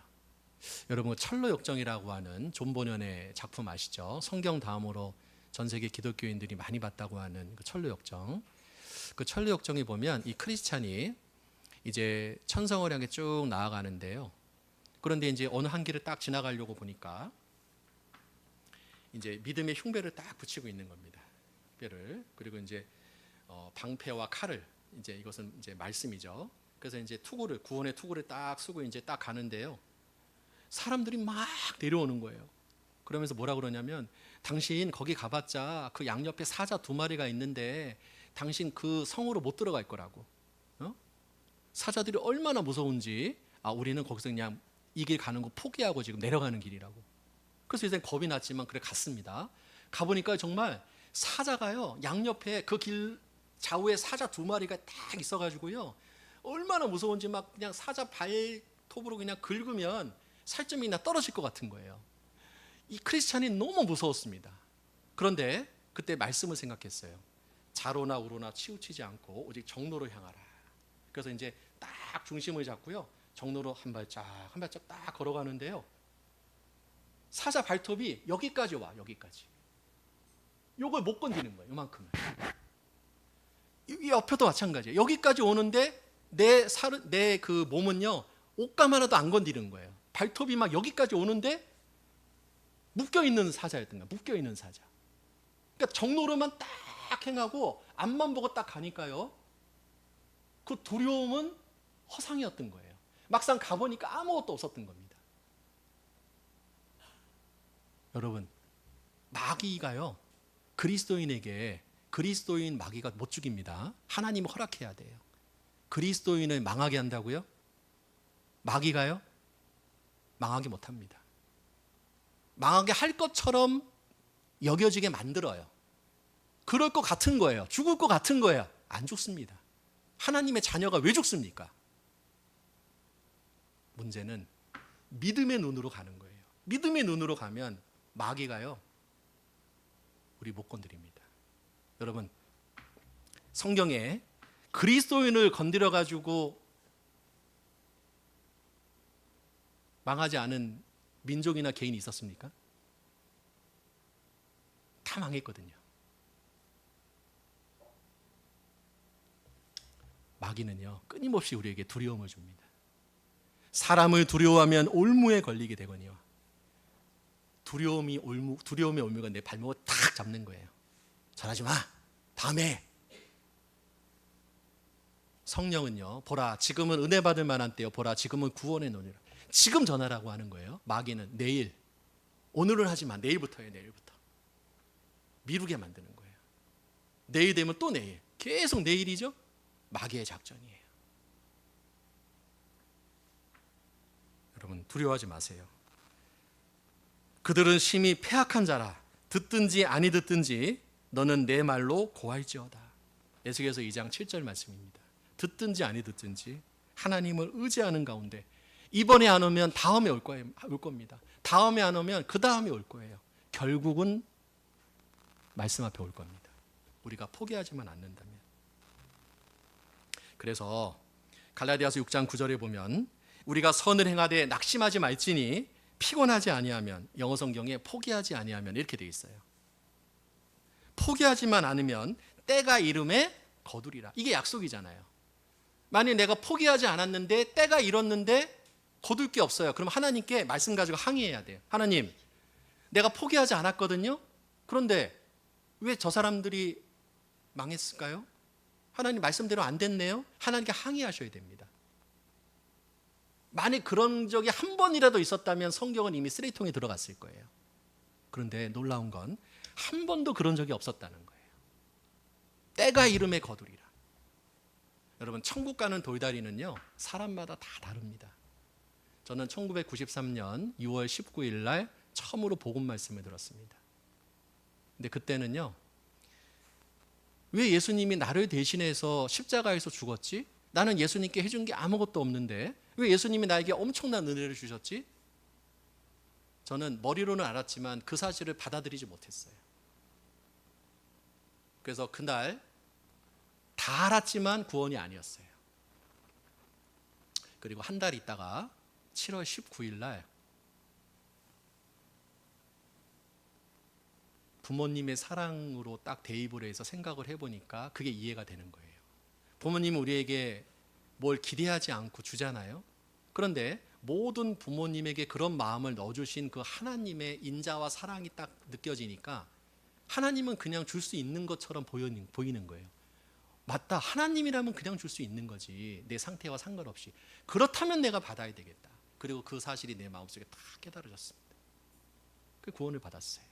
여러분, 철로역정이라고 하는 존 보년의 작품 아시죠? 성경 다음으로 전 세계 기독교인들이 많이 봤다고 하는 그 철로역정. 그 철로역정에 보면 이 크리스찬이 이제 천성을 향해 쭉 나아가는데요. 그런데 이제 어느 한 길을 딱 지나가려고 보니까 이제 믿음의 흉배를 딱 붙이고 있는 겁니다. 뼈를. 그리고 이제 방패와 칼을, 이제 이것은 이제 말씀이죠. 그래서 이제 투구를, 구원의 투구를 딱 쓰고 이제 딱 가는데요. 사람들이 막 내려오는 거예요. 그러면서 뭐라 그러냐면, 당신 거기 가봤자 그 양옆에 사자 2마리가 있는데 당신 그 성으로 못 들어갈 거라고. 사자들이 얼마나 무서운지, 우리는 거기서 그냥 이 길 가는 거 포기하고 지금 내려가는 길이라고. 그래서 이제 겁이 났지만 그래 갔습니다. 가보니까 정말 사자가요, 양옆에 그 길 좌우에 사자 2마리가 딱 있어가지고요, 얼마나 무서운지 막 그냥 사자 발톱으로 그냥 긁으면 살점이 나 떨어질 것 같은 거예요. 이 크리스찬이 너무 무서웠습니다. 그런데 그때 말씀을 생각했어요. 좌로나 우로나 치우치지 않고 오직 정로로 향하라. 그래서 이제 딱 중심을 잡고요, 정로로 한 발짝 한 발짝 딱 걸어가는데요, 사자 발톱이 여기까지 와. 여기까지. 요걸 못 건드리는 거예요. 요만큼을. 이 옆에도 마찬가지예요. 여기까지 오는데 내 그 몸은요, 옷감 하나도 안 건드리는 거예요. 발톱이 막 여기까지 오는데 묶여있는 사자였던 거예요. 묶여있는 사자. 그러니까 정로로만 딱 행하고 앞만 보고 딱 가니까요, 그 두려움은 허상이었던 거예요. 막상 가보니까 아무것도 없었던 겁니다. 여러분, 마귀가요, 그리스도인에게 그리스도인 마귀가 못 죽입니다. 하나님 허락해야 돼요. 그리스도인을 망하게 한다고요? 마귀가요? 망하게 못합니다. 망하게 할 것처럼 여겨지게 만들어요. 그럴 것 같은 거예요. 죽을 것 같은 거예요. 안 죽습니다. 하나님의 자녀가 왜 죽습니까? 문제는 믿음의 눈으로 가는 거예요. 믿음의 눈으로 가면 마귀가요, 우리 못 건드립니다. 여러분, 성경에 그리스도인을 건드려 가지고 망하지 않은 민족이나 개인이 있었습니까? 다 망했거든요. 마귀는요, 끊임없이 우리에게 두려움을 줍니다. 사람을 두려워하면 올무에 걸리게 되거니와 두려움의 올무가 내 발목을 탁 잡는 거예요. 전하지 마. 다음에. 성령은요, 보라 지금은 은혜 받을 만한 때요, 보라 지금은 구원의 논이라. 지금 전하라고 하는 거예요. 마귀는 내일, 오늘은 하지 마. 내일부터 해. 내일부터. 미루게 만드는 거예요. 내일 되면 또 내일. 계속 내일이죠. 마귀의 작전이에요. 여러분, 두려워하지 마세요. 그들은 심히 패악한 자라. 듣든지 아니 듣든지 너는 내 말로 고할지어다. 에스겔서 2장 7절 말씀입니다. 듣든지 아니 듣든지 하나님을 의지하는 가운데 이번에 안 오면 다음에 올 겁니다. 다음에 안 오면 그 다음에 올 거예요. 결국은 말씀 앞에 올 겁니다. 우리가 포기하지만 않는다면. 그래서 갈라디아서 6장 9절에 보면 우리가 선을 행하되 낙심하지 말지니 피곤하지 아니하면, 영어 성경에 포기하지 아니하면 이렇게 되어 있어요. 포기하지만 않으면 때가 이름에 거두리라. 이게 약속이잖아요. 만약 내가 포기하지 않았는데 때가 이뤘는데 거둘 게 없어요. 그럼 하나님께 말씀 가지고 항의해야 돼요. 하나님, 내가 포기하지 않았거든요. 그런데 왜 저 사람들이 망했을까요? 하나님 말씀대로 안 됐네요. 하나님께 항의하셔야 됩니다. 만약 그런 적이 한 번이라도 있었다면 성경은 이미 쓰레기통에 들어갔을 거예요. 그런데 놀라운 건 한 번도 그런 적이 없었다는 거예요. 때가 이름에 거두리라. 여러분, 천국 가는 돌다리는요, 사람마다 다 다릅니다. 저는 1993년 6월 19일 날 처음으로 복음 말씀을 들었습니다. 근데 그때는요, 왜 예수님이 나를 대신해서 십자가에서 죽었지? 나는 예수님께 해준 게 아무것도 없는데 왜 예수님이 나에게 엄청난 은혜를 주셨지? 저는 머리로는 알았지만 그 사실을 받아들이지 못했어요. 그래서 그날 다 알았지만 구원이 아니었어요. 그리고 한 달 있다가 7월 19일 날 부모님의 사랑으로 딱 대입을 해서 생각을 해보니까 그게 이해가 되는 거예요. 부모님은 우리에게 뭘 기대하지 않고 주잖아요. 그런데 모든 부모님에게 그런 마음을 넣어주신 그 하나님의 인자와 사랑이 딱 느껴지니까 하나님은 그냥 줄 수 있는 것처럼 보이는 거예요. 맞다, 하나님이라면 그냥 줄 수 있는 거지, 내 상태와 상관없이. 그렇다면 내가 받아야 되겠다. 그리고 그 사실이 내 마음속에 다 깨달아졌습니다. 그 구원을 받았어요.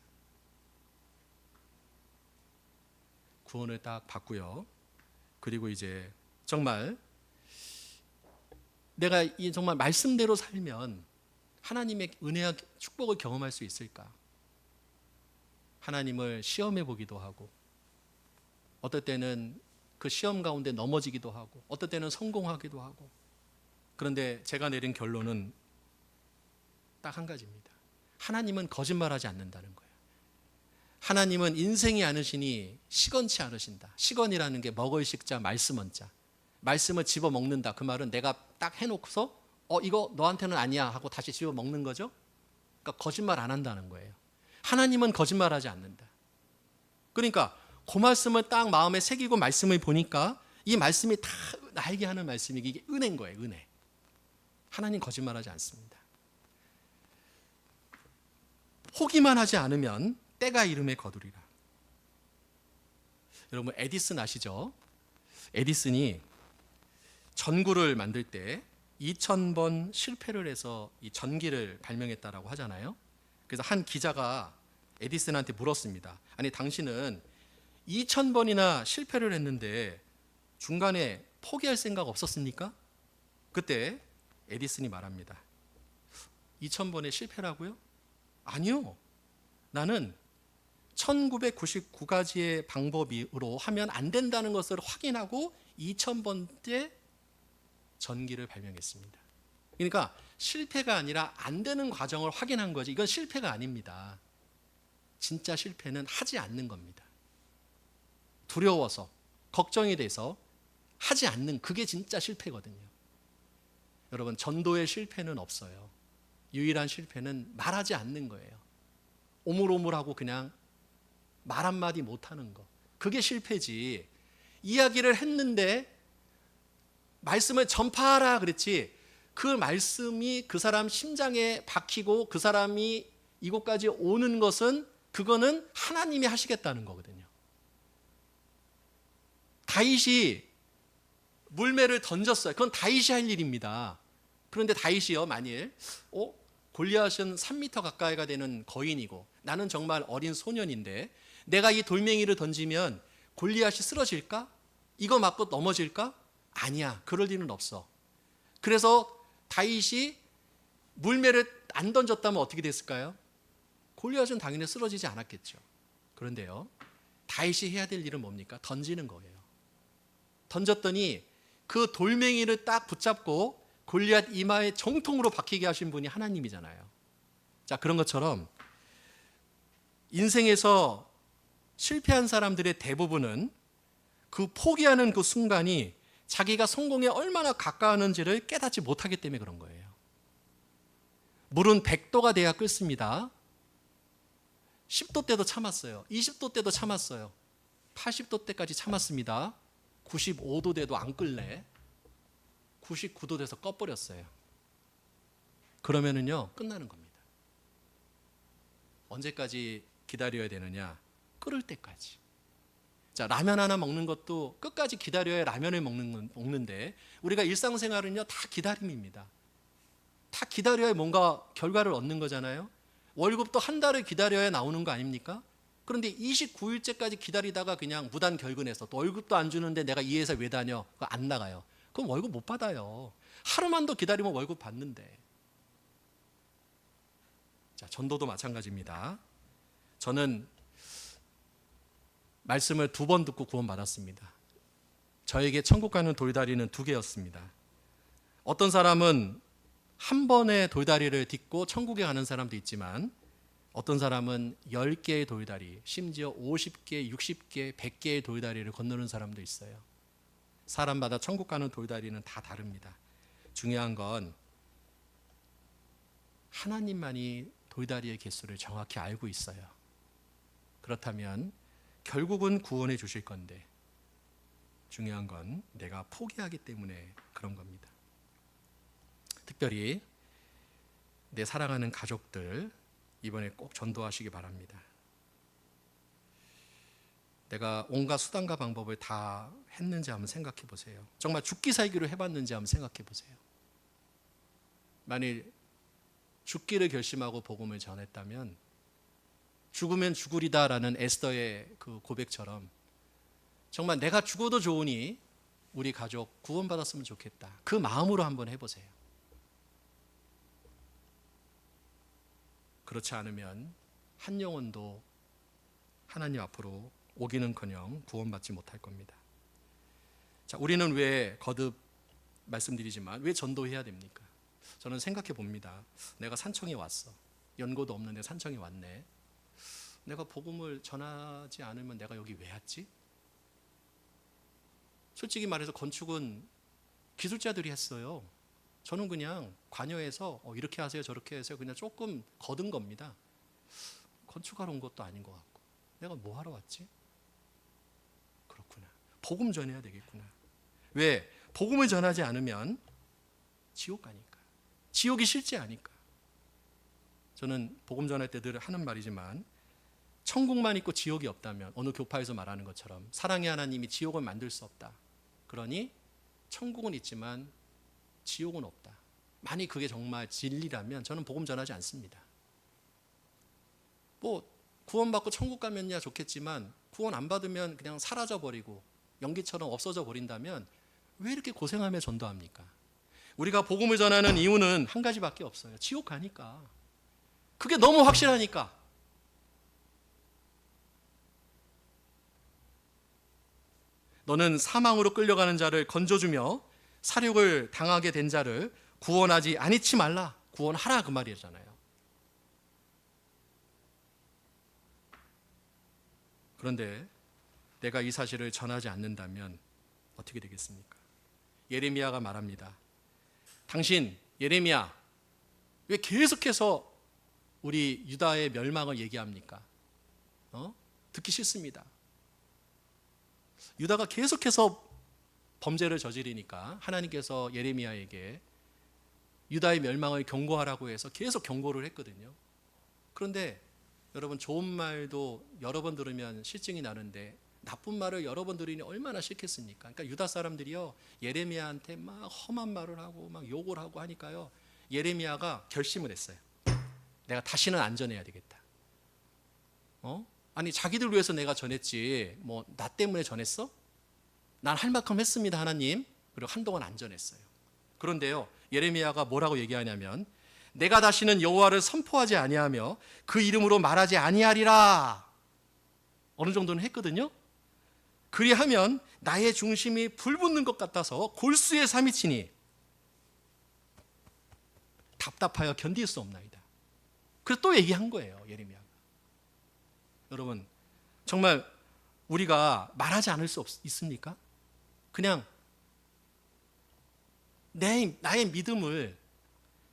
구원을 딱 받고요. 그리고 이제 정말 내가 이 정말 말씀대로 살면 하나님의 은혜와 축복을 경험할 수 있을까? 하나님을 시험해 보기도 하고, 어떨 때는 그 시험 가운데 넘어지기도 하고, 어떨 때는 성공하기도 하고. 그런데 제가 내린 결론은 딱 한 가지입니다. 하나님은 거짓말하지 않는다는 거예요. 하나님은 인생이 않으시니 시건치 않으신다. 시건이라는 게 먹을 식자, 말씀 원자. 말씀을 집어 먹는다. 그 말은 내가 딱 해놓고서 이거 너한테는 아니야 하고 다시 집어 먹는 거죠. 그러니까 거짓말 안 한다는 거예요. 하나님은 거짓말하지 않는다. 그러니까 그 말씀을 딱 마음에 새기고 말씀을 보니까 이 말씀이 다 나에게 하는 말씀이 이게 은혜인 거예요. 은혜. 하나님 거짓말하지 않습니다. 포기만 하지 않으면 때가 이름에 거두리라. 여러분, 에디슨 아시죠? 에디슨이 전구를 만들 때 2000번 실패를 해서 이 전기를 발명했다라고 하잖아요. 그래서 한 기자가 에디슨한테 물었습니다. 아니 당신은 2000번이나 실패를 했는데 중간에 포기할 생각 없었습니까? 그때 에디슨이 말합니다. 2000번의 실패라고요? 아니요. 나는 1999가지의 방법으로 하면 안 된다는 것을 확인하고 2000번째 전기를 발명했습니다. 그러니까 실패가 아니라 안 되는 과정을 확인한 거지. 이건 실패가 아닙니다. 진짜 실패는 하지 않는 겁니다. 두려워서, 걱정이 돼서 하지 않는 그게 진짜 실패거든요. 여러분, 전도의 실패는 없어요. 유일한 실패는 말하지 않는 거예요. 오물오물하고 그냥 말 한마디 못하는 거. 그게 실패지. 이야기를 했는데 말씀을 전파하라 그랬지. 그 말씀이 그 사람 심장에 박히고 그 사람이 이곳까지 오는 것은 그거는 하나님이 하시겠다는 거거든요. 다윗이 물매를 던졌어요. 그건 다윗이 할 일입니다. 그런데 다윗이요, 만일 골리앗은 3m 가까이가 되는 거인이고 나는 정말 어린 소년인데 내가 이 돌멩이를 던지면 골리앗이 쓰러질까? 이거 맞고 넘어질까? 아니야. 그럴 일은 없어. 그래서 다윗이 물매를 안 던졌다면 어떻게 됐을까요? 골리앗은 당연히 쓰러지지 않았겠죠. 그런데요, 다윗이 해야 될 일은 뭡니까? 던지는 거예요. 던졌더니 그 돌멩이를 딱 붙잡고 골리앗 이마에 정통으로 박히게 하신 분이 하나님이잖아요. 자, 그런 것처럼 인생에서 실패한 사람들의 대부분은 그 포기하는 그 순간이 자기가 성공에 얼마나 가까웠는지를 깨닫지 못하기 때문에 그런 거예요. 물은 100도가 돼야 끓습니다. 10도 때도 참았어요. 20도 때도 참았어요. 80도 때까지 참았습니다. 95도 돼도 안 끓네. 99도 돼서 꺼버렸어요. 그러면은요, 끝나는 겁니다. 언제까지 기다려야 되느냐? 끓을 때까지. 자, 라면 하나 먹는 것도 끝까지 기다려야 라면을 먹는데 우리가 일상생활은요, 다 기다림입니다. 다 기다려야 뭔가 결과를 얻는 거잖아요. 월급도 한 달을 기다려야 나오는 거 아닙니까? 그런데 29일째까지 기다리다가 그냥 무단 결근해서 또 월급도 안 주는데 내가 이 회사 왜 다녀? 그거 안 나가요. 그럼 월급 못 받아요. 하루만 더 기다리면 월급 받는데. 자, 전도도 마찬가지입니다. 저는 말씀을 2번 듣고 구원받았습니다. 저에게 천국 가는 돌다리는 2개였습니다. 어떤 사람은 한 번의 돌다리를 딛고 천국에 가는 사람도 있지만 어떤 사람은 10개의 돌다리, 심지어 50개, 60개, 100개의 돌다리를 건너는 사람도 있어요. 사람마다 천국 가는 돌다리는 다 다릅니다. 중요한 건 하나님만이 돌다리의 개수를 정확히 알고 있어요. 그렇다면 결국은 구원해 주실 건데 중요한 건 내가 포기하기 때문에 그런 겁니다. 특별히 내 사랑하는 가족들 이번에 꼭 전도하시기 바랍니다. 내가 온갖 수단과 방법을 다 했는지 한번 생각해 보세요. 정말 죽기 살기로 해봤는지 한번 생각해 보세요. 만일 죽기를 결심하고 복음을 전했다면 죽으면 죽으리다라는 에스더의 그 고백처럼 정말 내가 죽어도 좋으니 우리 가족 구원받았으면 좋겠다. 그 마음으로 한번 해보세요. 그렇지 않으면 한 영혼도 하나님 앞으로 오기는커녕 구원받지 못할 겁니다. 자, 우리는 왜 거듭 말씀드리지만 왜 전도해야 됩니까? 저는 생각해 봅니다. 내가 산청에 왔어. 연고도 없는데 산청에 왔네. 내가 복음을 전하지 않으면 내가 여기 왜 왔지? 솔직히 말해서 건축은 기술자들이 했어요. 저는 그냥 관여해서 이렇게 하세요 저렇게 하세요 그냥 조금 거둔 겁니다. 건축하러 온 것도 아닌 것 같고 내가 뭐 하러 왔지? 그렇구나. 복음 전해야 되겠구나. 왜? 복음을 전하지 않으면 지옥 가니까. 지옥이 싫지 않으니까. 저는 복음 전할 때 늘 하는 말이지만 천국만 있고 지옥이 없다면 어느 교파에서 말하는 것처럼 사랑의 하나님이 지옥을 만들 수 없다. 그러니 천국은 있지만 지옥은 없다. 만약 그게 정말 진리라면 저는 복음 전하지 않습니다. 뭐 구원받고 천국 가면야 좋겠지만 구원 안 받으면 그냥 사라져 버리고 연기처럼 없어져 버린다면 왜 이렇게 고생하며 전도합니까? 우리가 복음을 전하는 이유는 한 가지밖에 없어요. 지옥 가니까. 그게 너무 확실하니까. 너는 사망으로 끌려가는 자를 건져주며 사륙을 당하게 된 자를 구원하지 아니치 말라. 구원하라 그 말이잖아요. 그런데 내가 이 사실을 전하지 않는다면 어떻게 되겠습니까? 예레미야가 말합니다. 당신 예레미야 왜 계속해서 우리 유다의 멸망을 얘기합니까? 듣기 싫습니다. 유다가 계속해서 범죄를 저지르니까 하나님께서 예레미야에게 유다의 멸망을 경고하라고 해서 계속 경고를 했거든요. 그런데 여러분 좋은 말도 여러 번 들으면 실증이 나는데 나쁜 말을 여러 번 들으니 얼마나 싫겠습니까? 그러니까 유다 사람들이요 예레미야한테 막 험한 말을 하고 막 욕을 하고 하니까요 예레미야가 결심을 했어요. 내가 다시는 안 전해야 되겠다. 아니 자기들 위해서 내가 전했지 뭐 나 때문에 전했어? 난 할 만큼 했습니다 하나님. 그리고 한동안 안 전했어요. 그런데요 예레미야가 뭐라고 얘기하냐면 내가 다시는 여호와를 선포하지 아니하며 그 이름으로 말하지 아니하리라. 어느 정도는 했거든요. 그리하면 나의 중심이 불붙는 것 같아서 골수의 삼이 치니 답답하여 견딜 수 없나이다. 그래서 또 얘기한 거예요 예레미야가. 여러분 정말 우리가 말하지 않을 수 있습니까? 그냥 나의 믿음을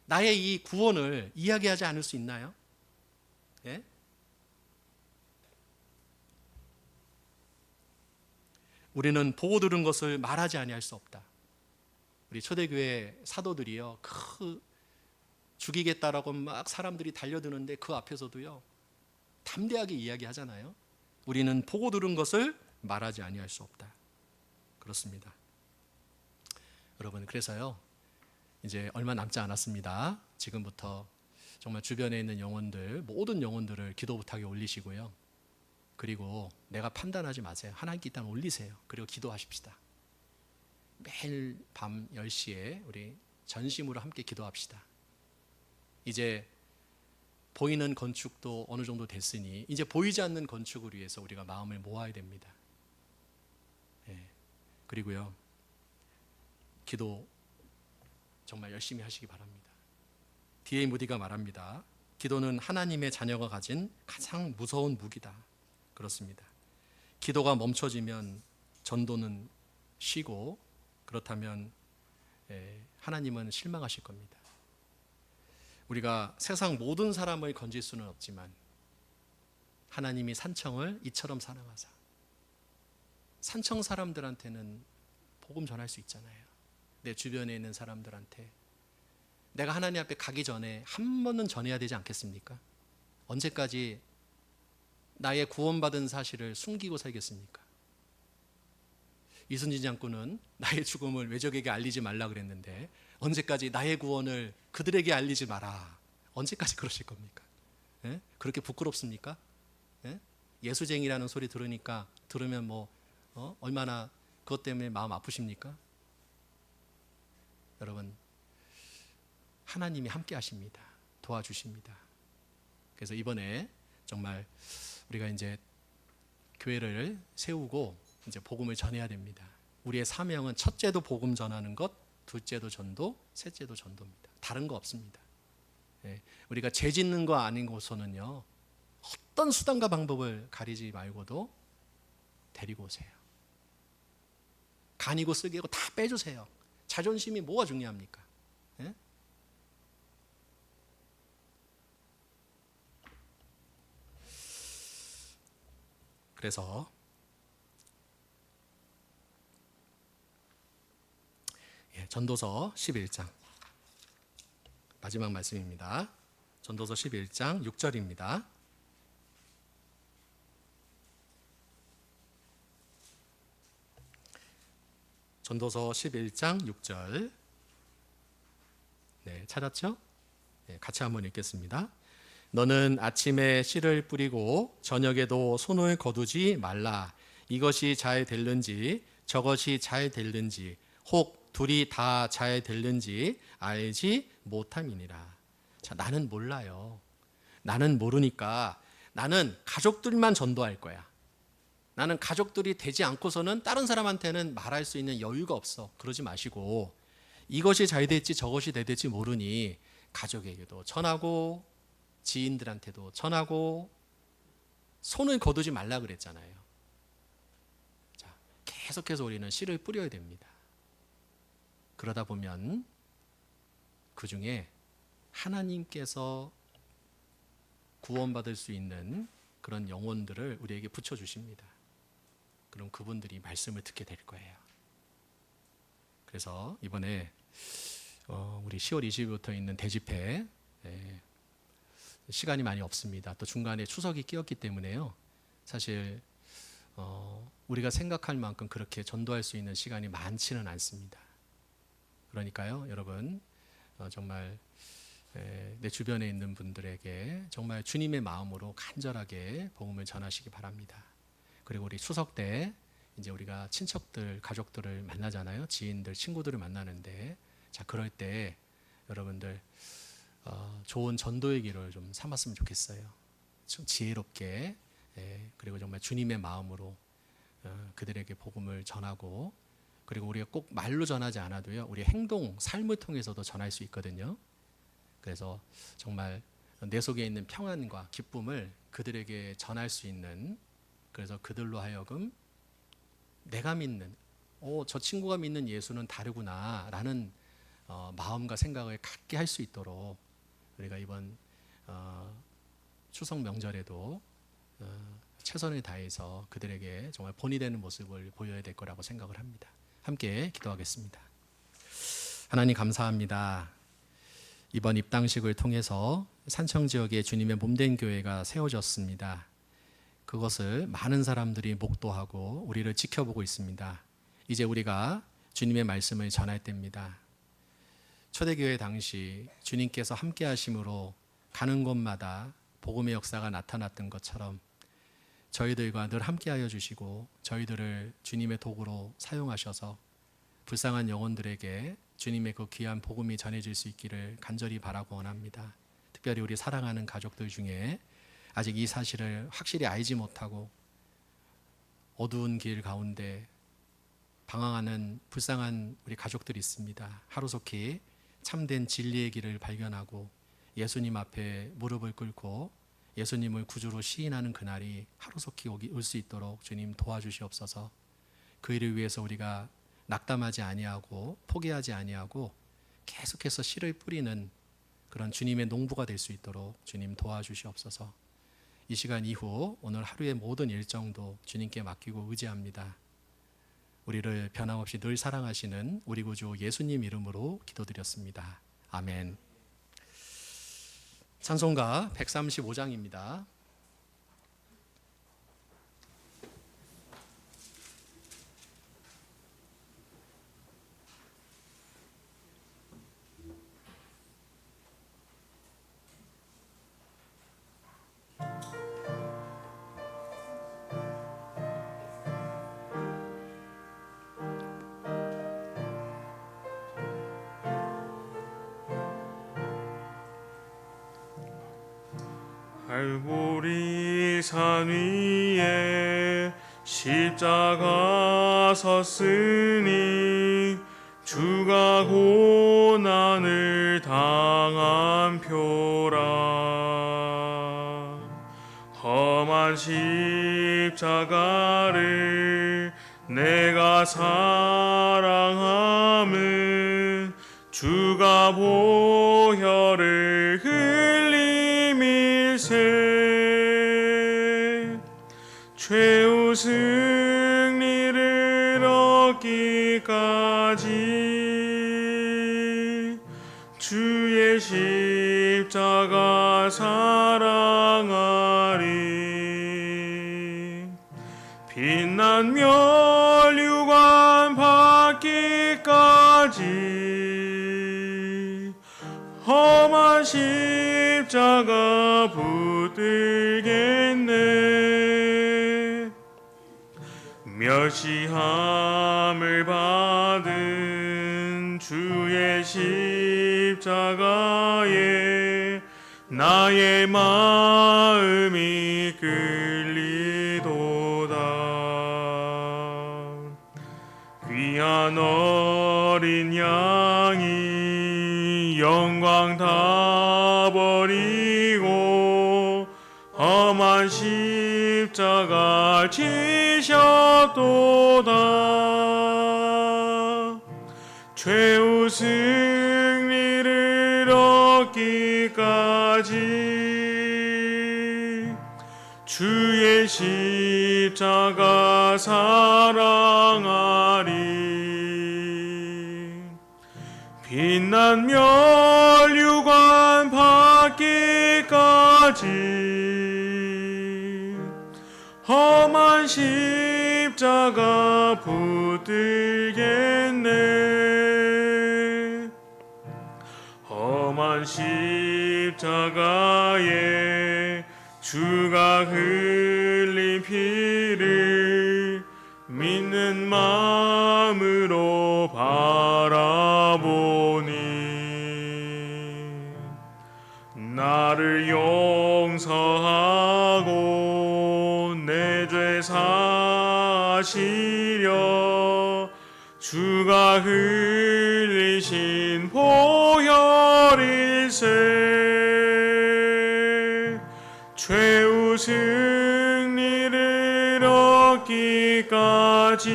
나의 이 구원을 이야기하지 않을 수 있나요? 예? 우리는 보고 들은 것을 말하지 아니할 수 없다. 우리 초대교회 사도들이요 죽이겠다라고 막 사람들이 달려드는데 그 앞에서도요 담대하게 이야기하잖아요. 우리는 보고 들은 것을 말하지 아니할 수 없다. 그렇습니다. 여러분 그래서요 이제 얼마 남지 않았습니다. 지금부터 정말 주변에 있는 영혼들 모든 영혼들을 기도 부탁에 올리시고요. 그리고 내가 판단하지 마세요. 하나님께 일단 올리세요. 그리고 기도하십시다. 매일 밤 10시에 우리 전심으로 함께 기도합시다. 이제 보이는 건축도 어느 정도 됐으니 이제 보이지 않는 건축을 위해서 우리가 마음을 모아야 됩니다. 그리고요 기도 정말 열심히 하시기 바랍니다. D.A. 무디가 말합니다. 기도는 하나님의 자녀가 가진 가장 무서운 무기다. 그렇습니다. 기도가 멈춰지면 전도는 쉬고 그렇다면 하나님은 실망하실 겁니다. 우리가 세상 모든 사람을 건질 수는 없지만 하나님이 산청을 이처럼 사랑하사 산청 사람들한테는 복음 전할 수 있잖아요. 내 주변에 있는 사람들한테 내가 하나님 앞에 가기 전에 한 번은 전해야 되지 않겠습니까? 언제까지 나의 구원받은 사실을 숨기고 살겠습니까? 이순신 장군은 나의 죽음을 외적에게 알리지 말라 그랬는데 언제까지 나의 구원을 그들에게 알리지 마라. 언제까지 그러실 겁니까? 예? 그렇게 부끄럽습니까? 예? 예수쟁이라는 소리 들으면 얼마나 그것 때문에 마음 아프십니까? 여러분 하나님이 함께 하십니다. 도와주십니다. 그래서 이번에 정말 우리가 이제 교회를 세우고 이제 복음을 전해야 됩니다. 우리의 사명은 첫째도 복음 전하는 것, 둘째도 전도, 셋째도 전도입니다. 다른 거 없습니다. 우리가 죄 짓는 거 아닌 곳에는요 어떤 수단과 방법을 가리지 말고도 데리고 오세요. 간이고 쓸개고 다 빼주세요. 자존심이 뭐가 중요합니까? 예? 그래서 전도서 11장 마지막 말씀입니다. 전도서 11장 6절입니다. 전도서 11장 6절 찾았죠? 같이 한번 읽겠습니다. 너는 아침에 씨를 뿌리고 저녁에도 손을 거두지 말라. 이것이 잘 될는지 저것이 잘 될는지 혹 둘이 다 잘 될는지 알지 못함이니라. 자, 나는 몰라요. 나는 모르니까 나는 가족들만 전도할 거야. 나는 가족들이 되지 않고서는 다른 사람한테는 말할 수 있는 여유가 없어. 그러지 마시고 이것이 잘 될지 저것이 될지 모르니 가족에게도 전하고 지인들한테도 전하고 손을 거두지 말라 그랬잖아요. 자, 계속해서 우리는 씨를 뿌려야 됩니다. 그러다 보면 그 중에 하나님께서 구원받을 수 있는 그런 영혼들을 우리에게 붙여주십니다. 그럼 그분들이 말씀을 듣게 될 거예요. 그래서 이번에 우리 10월 20일부터 있는 대집회 시간이 많이 없습니다. 또 중간에 추석이 끼었기 때문에요. 사실 우리가 생각할 만큼 그렇게 전도할 수 있는 시간이 많지는 않습니다. 그러니까요, 여러분 정말 내 주변에 있는 분들에게 정말 주님의 마음으로 간절하게 복음을 전하시기 바랍니다. 그리고 우리 추석 때 이제 우리가 친척들, 가족들을 만나잖아요. 지인들, 친구들을 만나는데, 자, 그럴 때 여러분들 좋은 전도의 길을 좀 삼았으면 좋겠어요. 좀 지혜롭게, 그리고 정말 주님의 마음으로 그들에게 복음을 전하고, 그리고 우리가 꼭 말로 전하지 않아도요, 우리 행동, 삶을 통해서도 전할 수 있거든요. 그래서 정말 내 속에 있는 평안과 기쁨을 그들에게 전할 수 있는, 그래서 그들로 하여금 내가 믿는, 저 친구가 믿는 예수는 다르구나 라는 마음과 생각을 갖게 할 수 있도록 우리가 이번 추석 명절에도 최선을 다해서 그들에게 정말 본이 되는 모습을 보여야 될 거라고 생각을 합니다. 함께 기도하겠습니다. 하나님 감사합니다. 이번 입당식을 통해서 산청 지역에 주님의 몸된 교회가 세워졌습니다. 그것을 많은 사람들이 목도하고 우리를 지켜보고 있습니다. 이제 우리가 주님의 말씀을 전할 때입니다. 초대교회 당시 주님께서 함께 하심으로 가는 곳마다 복음의 역사가 나타났던 것처럼 저희들과 늘 함께하여 주시고 저희들을 주님의 도구로 사용하셔서 불쌍한 영혼들에게 주님의 그 귀한 복음이 전해질 수 있기를 간절히 바라고 원합니다. 특별히 우리 사랑하는 가족들 중에 아직 이 사실을 확실히 알지 못하고 어두운 길 가운데 방황하는 불쌍한 우리 가족들이 있습니다. 하루속히 참된 진리의 길을 발견하고 예수님 앞에 무릎을 꿇고 예수님을 구주로 시인하는 그날이 하루속히 올 수 있도록 주님 도와주시옵소서. 그 일을 위해서 우리가 낙담하지 아니하고 포기하지 아니하고 계속해서 씨를 뿌리는 그런 주님의 농부가 될 수 있도록 주님 도와주시옵소서. 이 시간 이후 오늘 하루의 모든 일정도 주님께 맡기고 의지합니다. 우리를 변함없이 늘 사랑하시는 우리 구주 예수님 이름으로 기도드렸습니다. 아멘. 찬송가 135장입니다. 갈보리 산 위에 십자가 섰으니 주가 고난을 당한 표라. 험한 십자가를 내가 사랑함은 주가 보혈을 흘림일세. 최후 승리를 얻기까지 주의 십자가 사랑하리. 빛난 멸류관 받기까지 험한 십자가 십자가 붙들겠네. 멸시함을 받은 주의 십자가에 나의 마음이 끌리도다. 귀한 어린 양이 영광 다 버리고 험한 십자가 지셨도다. 최후 승리를 얻기까지 주의 십자가 사랑하리. 빛난 멸류관 받기까지 험한 십자가 붙들겠네. 험한 십자가에 주가 흘린 피를 믿는 마음으로 바라보니 나를 용서하고 내 죄 사시려 주가 흘리신 보혈일세. 최후 승리를 얻기까지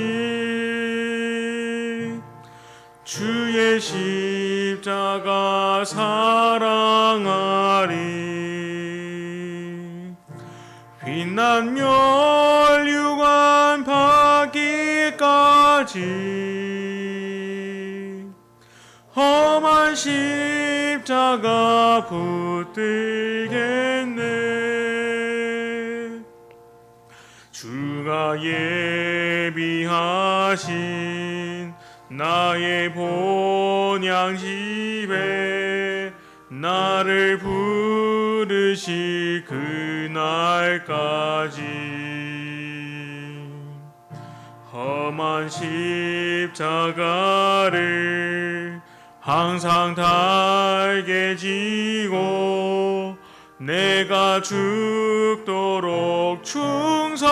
주의 십자가 사랑하리. 빛난 멸류관 받기까지 험한 십자가 붙들겠네. 주가 예비하신 나의 본향집에 나를 부르실 그날까지 험한 십자가를 항상 달게 지고 내가 죽도록 충성하리.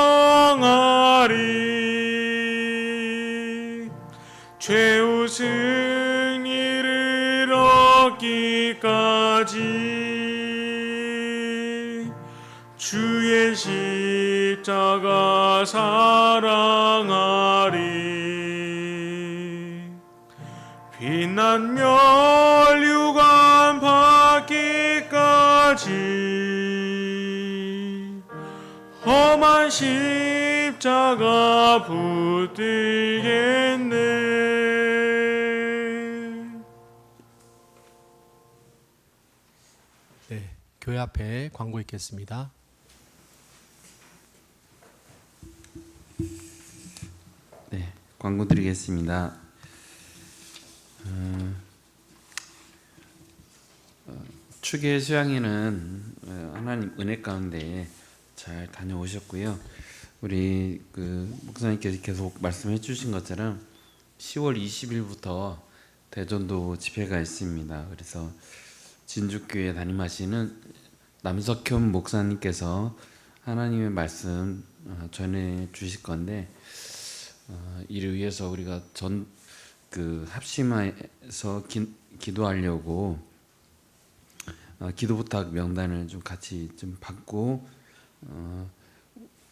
최후 승리를 얻기까지 주의 십자가 사랑하리. 빛난 멸류관 받기까지 험한 십자가 붙들겠네. 네, 교회 앞에 광고 있겠습니다. 네, 광고 드리겠습니다. 추계 수양회는 하나님 은혜 가운데 잘 다녀오셨고요. 우리 목사님께서 계속 말씀해 주신 것처럼 10월 20일부터 대전도 집회가 있습니다. 그래서 진주교회 담임하시는 남석현 목사님께서 하나님의 말씀 전해 주실 건데 이를 위해서 우리가 합심해서 기도하려고 기도 부탁 명단을 좀 같이 좀 받고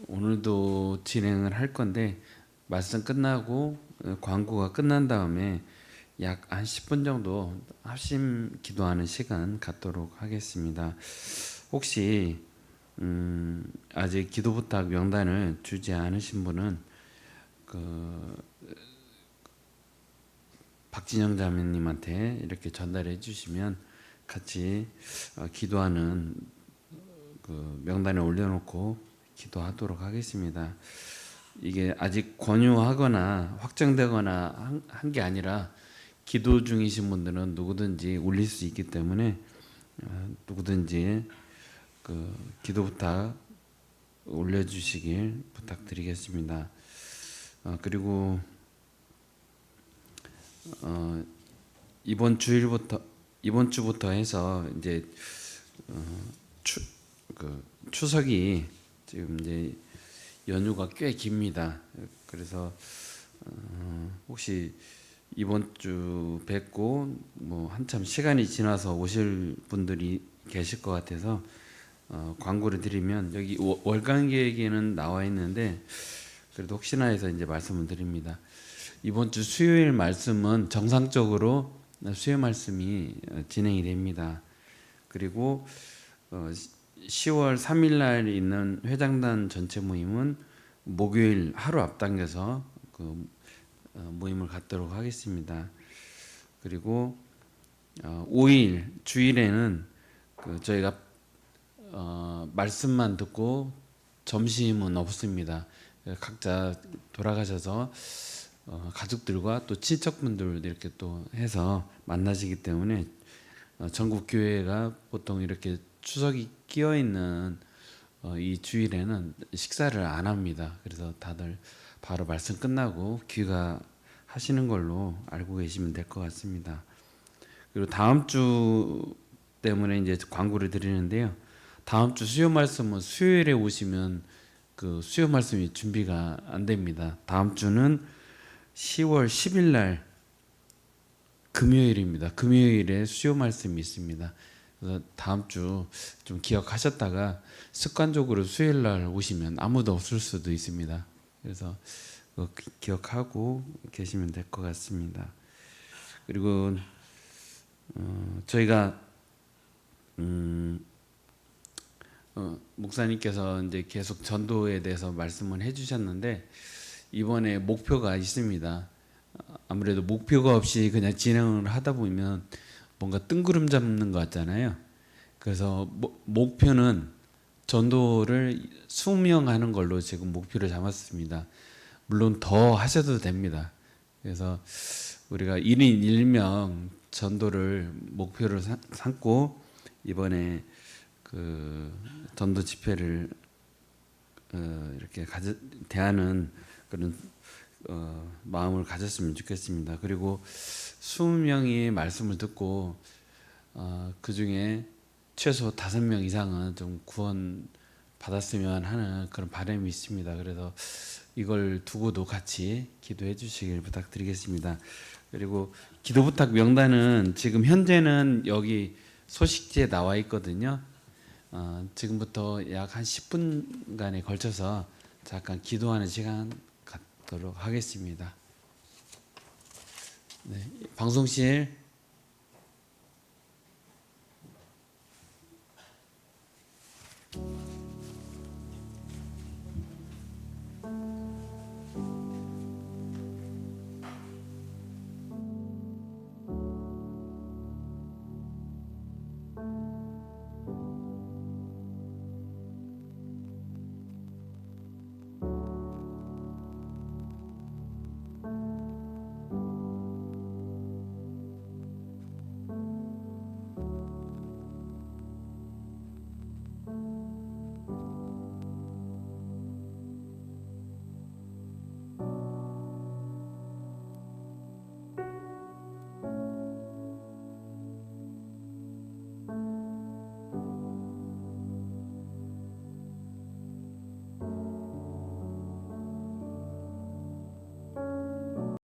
오늘도 진행을 할 건데 말씀 끝나고 광고가 끝난 다음에 약 한 10분 정도 합심 기도하는 시간 갖도록 하겠습니다. 혹시 아직 기도 부탁 명단을 주지 않으신 분은 박진영 자매님한테 이렇게 전달해 주시면 같이 기도하는 명단에 올려놓고 기도하도록 하겠습니다. 이게 아직 권유하거나 확정되거나 한 게 아니라 기도 중이신 분들은 누구든지 올릴 수 있기 때문에 누구든지 그 기도 부탁 올려주시길 부탁드리겠습니다. 그리고 이번 주부터 해서 이제 추석이 지금 이제 연휴가 꽤 깁니다. 그래서 혹시 이번 주 뵙고 뭐 한참 시간이 지나서 오실 분들이 계실 것 같아서 광고를 드리면 여기 월간 계획에는 나와 있는데 그래도 혹시나 해서 이제 말씀을 드립니다. 이번 주 수요일 말씀은 정상적으로 수요 말씀이 진행이 됩니다. 그리고 10월 3일 날 있는 회장단 전체 모임은 목요일 하루 앞당겨서 그 모임을 갖도록 하겠습니다. 그리고 5일 주일에는 그 저희가 말씀만 듣고 점심은 없습니다. 각자 돌아가셔서 가족들과 또 친척분들 이렇게 또 해서 만나시기 때문에 전국 교회가 보통 이렇게 추석이 끼어 있는 이 주일에는 식사를 안 합니다. 그래서 다들 바로 말씀 끝나고 귀가하시는 걸로 알고 계시면 될 것 같습니다. 그리고 다음 주 때문에 이제 광고를 드리는데요. 다음 주 수요 말씀은 수요일에 오시면 그 수요 말씀이 준비가 안 됩니다. 다음 주는 10월 10일 날 금요일입니다. 금요일에 수요 말씀이 있습니다. 그래서 다음 주 좀 기억하셨다가 습관적으로 수요일 날 오시면 아무도 없을 수도 있습니다. 그래서 기억하고 계시면 될 것 같습니다. 그리고 저희가 목사님께서 이제 계속 전도에 대해서 말씀을 해주셨는데 이번에 목표가 있습니다. 아무래도 목표가 없이 그냥 진행을 하다 보면 뭔가 뜬구름 잡는 것 같잖아요. 그래서 목표는 전도를 20명 하는 걸로 지금 목표를 잡았습니다. 물론 더 하셔도 됩니다. 그래서 우리가 1인 1명 전도를 목표로 삼고 이번에 그 전도 집회를 이렇게 대하는 그런 마음을 가졌으면 좋겠습니다. 그리고 20명이 말씀을 듣고 그 중에 최소 5명 이상은 좀 구원 받았으면 하는 그런 바람이 있습니다. 그래서 이걸 두고도 같이 기도해 주시길 부탁드리겠습니다. 그리고 기도 부탁 명단은 지금 현재는 여기 소식지에 나와 있거든요. 지금부터 약 한 10분간에 걸쳐서 잠깐 기도하는 시간 갖도록 하겠습니다. 네, 방송실